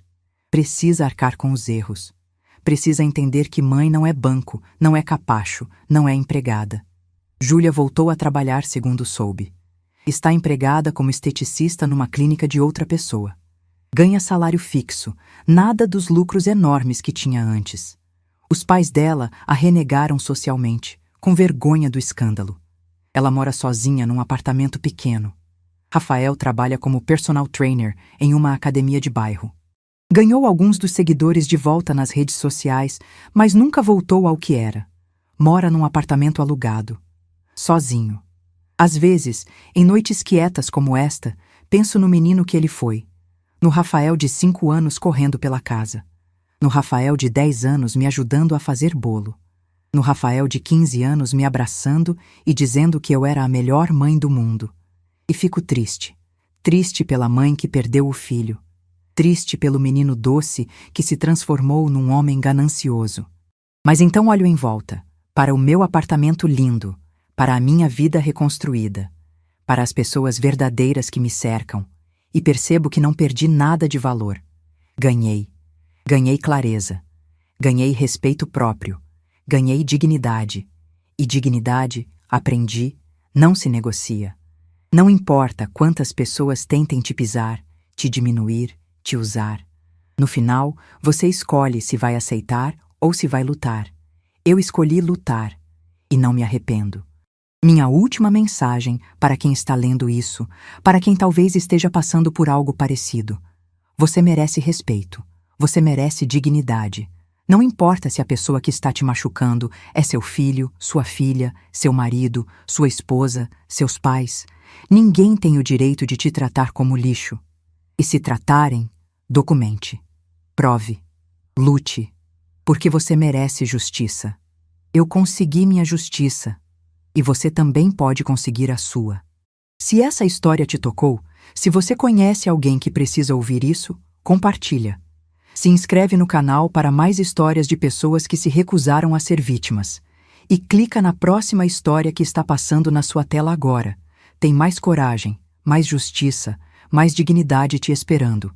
Precisa arcar com os erros. Precisa entender que mãe não é banco, não é capacho, não é empregada. Júlia voltou a trabalhar segundo soube. Está empregada como esteticista numa clínica de outra pessoa. Ganha salário fixo, nada dos lucros enormes que tinha antes. Os pais dela a renegaram socialmente, com vergonha do escândalo. Ela mora sozinha num apartamento pequeno. Rafael trabalha como personal trainer em uma academia de bairro. Ganhou alguns dos seguidores de volta nas redes sociais, mas nunca voltou ao que era. Mora num apartamento alugado. Sozinho. Às vezes, em noites quietas como esta, penso no menino que ele foi. No Rafael de 5 anos correndo pela casa. No Rafael de 10 anos me ajudando a fazer bolo. No Rafael de 15 anos me abraçando e dizendo que eu era a melhor mãe do mundo. E fico triste. Triste pela mãe que perdeu o filho. Triste pelo menino doce que se transformou num homem ganancioso. Mas então olho em volta, para o meu apartamento lindo, para a minha vida reconstruída, para as pessoas verdadeiras que me cercam, e percebo que não perdi nada de valor. Ganhei. Ganhei clareza. Ganhei respeito próprio. Ganhei dignidade. E dignidade, aprendi, não se negocia. Não importa quantas pessoas tentem te pisar, te diminuir, te usar. No final, você escolhe se vai aceitar ou se vai lutar. Eu escolhi lutar. E não me arrependo. Minha última mensagem para quem está lendo isso, para quem talvez esteja passando por algo parecido. Você merece respeito. Você merece dignidade. Não importa se a pessoa que está te machucando é seu filho, sua filha, seu marido, sua esposa, seus pais. Ninguém tem o direito de te tratar como lixo. E se tratarem, documente. Prove. Lute. Porque você merece justiça. Eu consegui minha justiça. E você também pode conseguir a sua. Se essa história te tocou, se você conhece alguém que precisa ouvir isso, compartilha. Se inscreve no canal para mais histórias de pessoas que se recusaram a ser vítimas. E clica na próxima história que está passando na sua tela agora. Tem mais coragem, mais justiça, mais dignidade te esperando.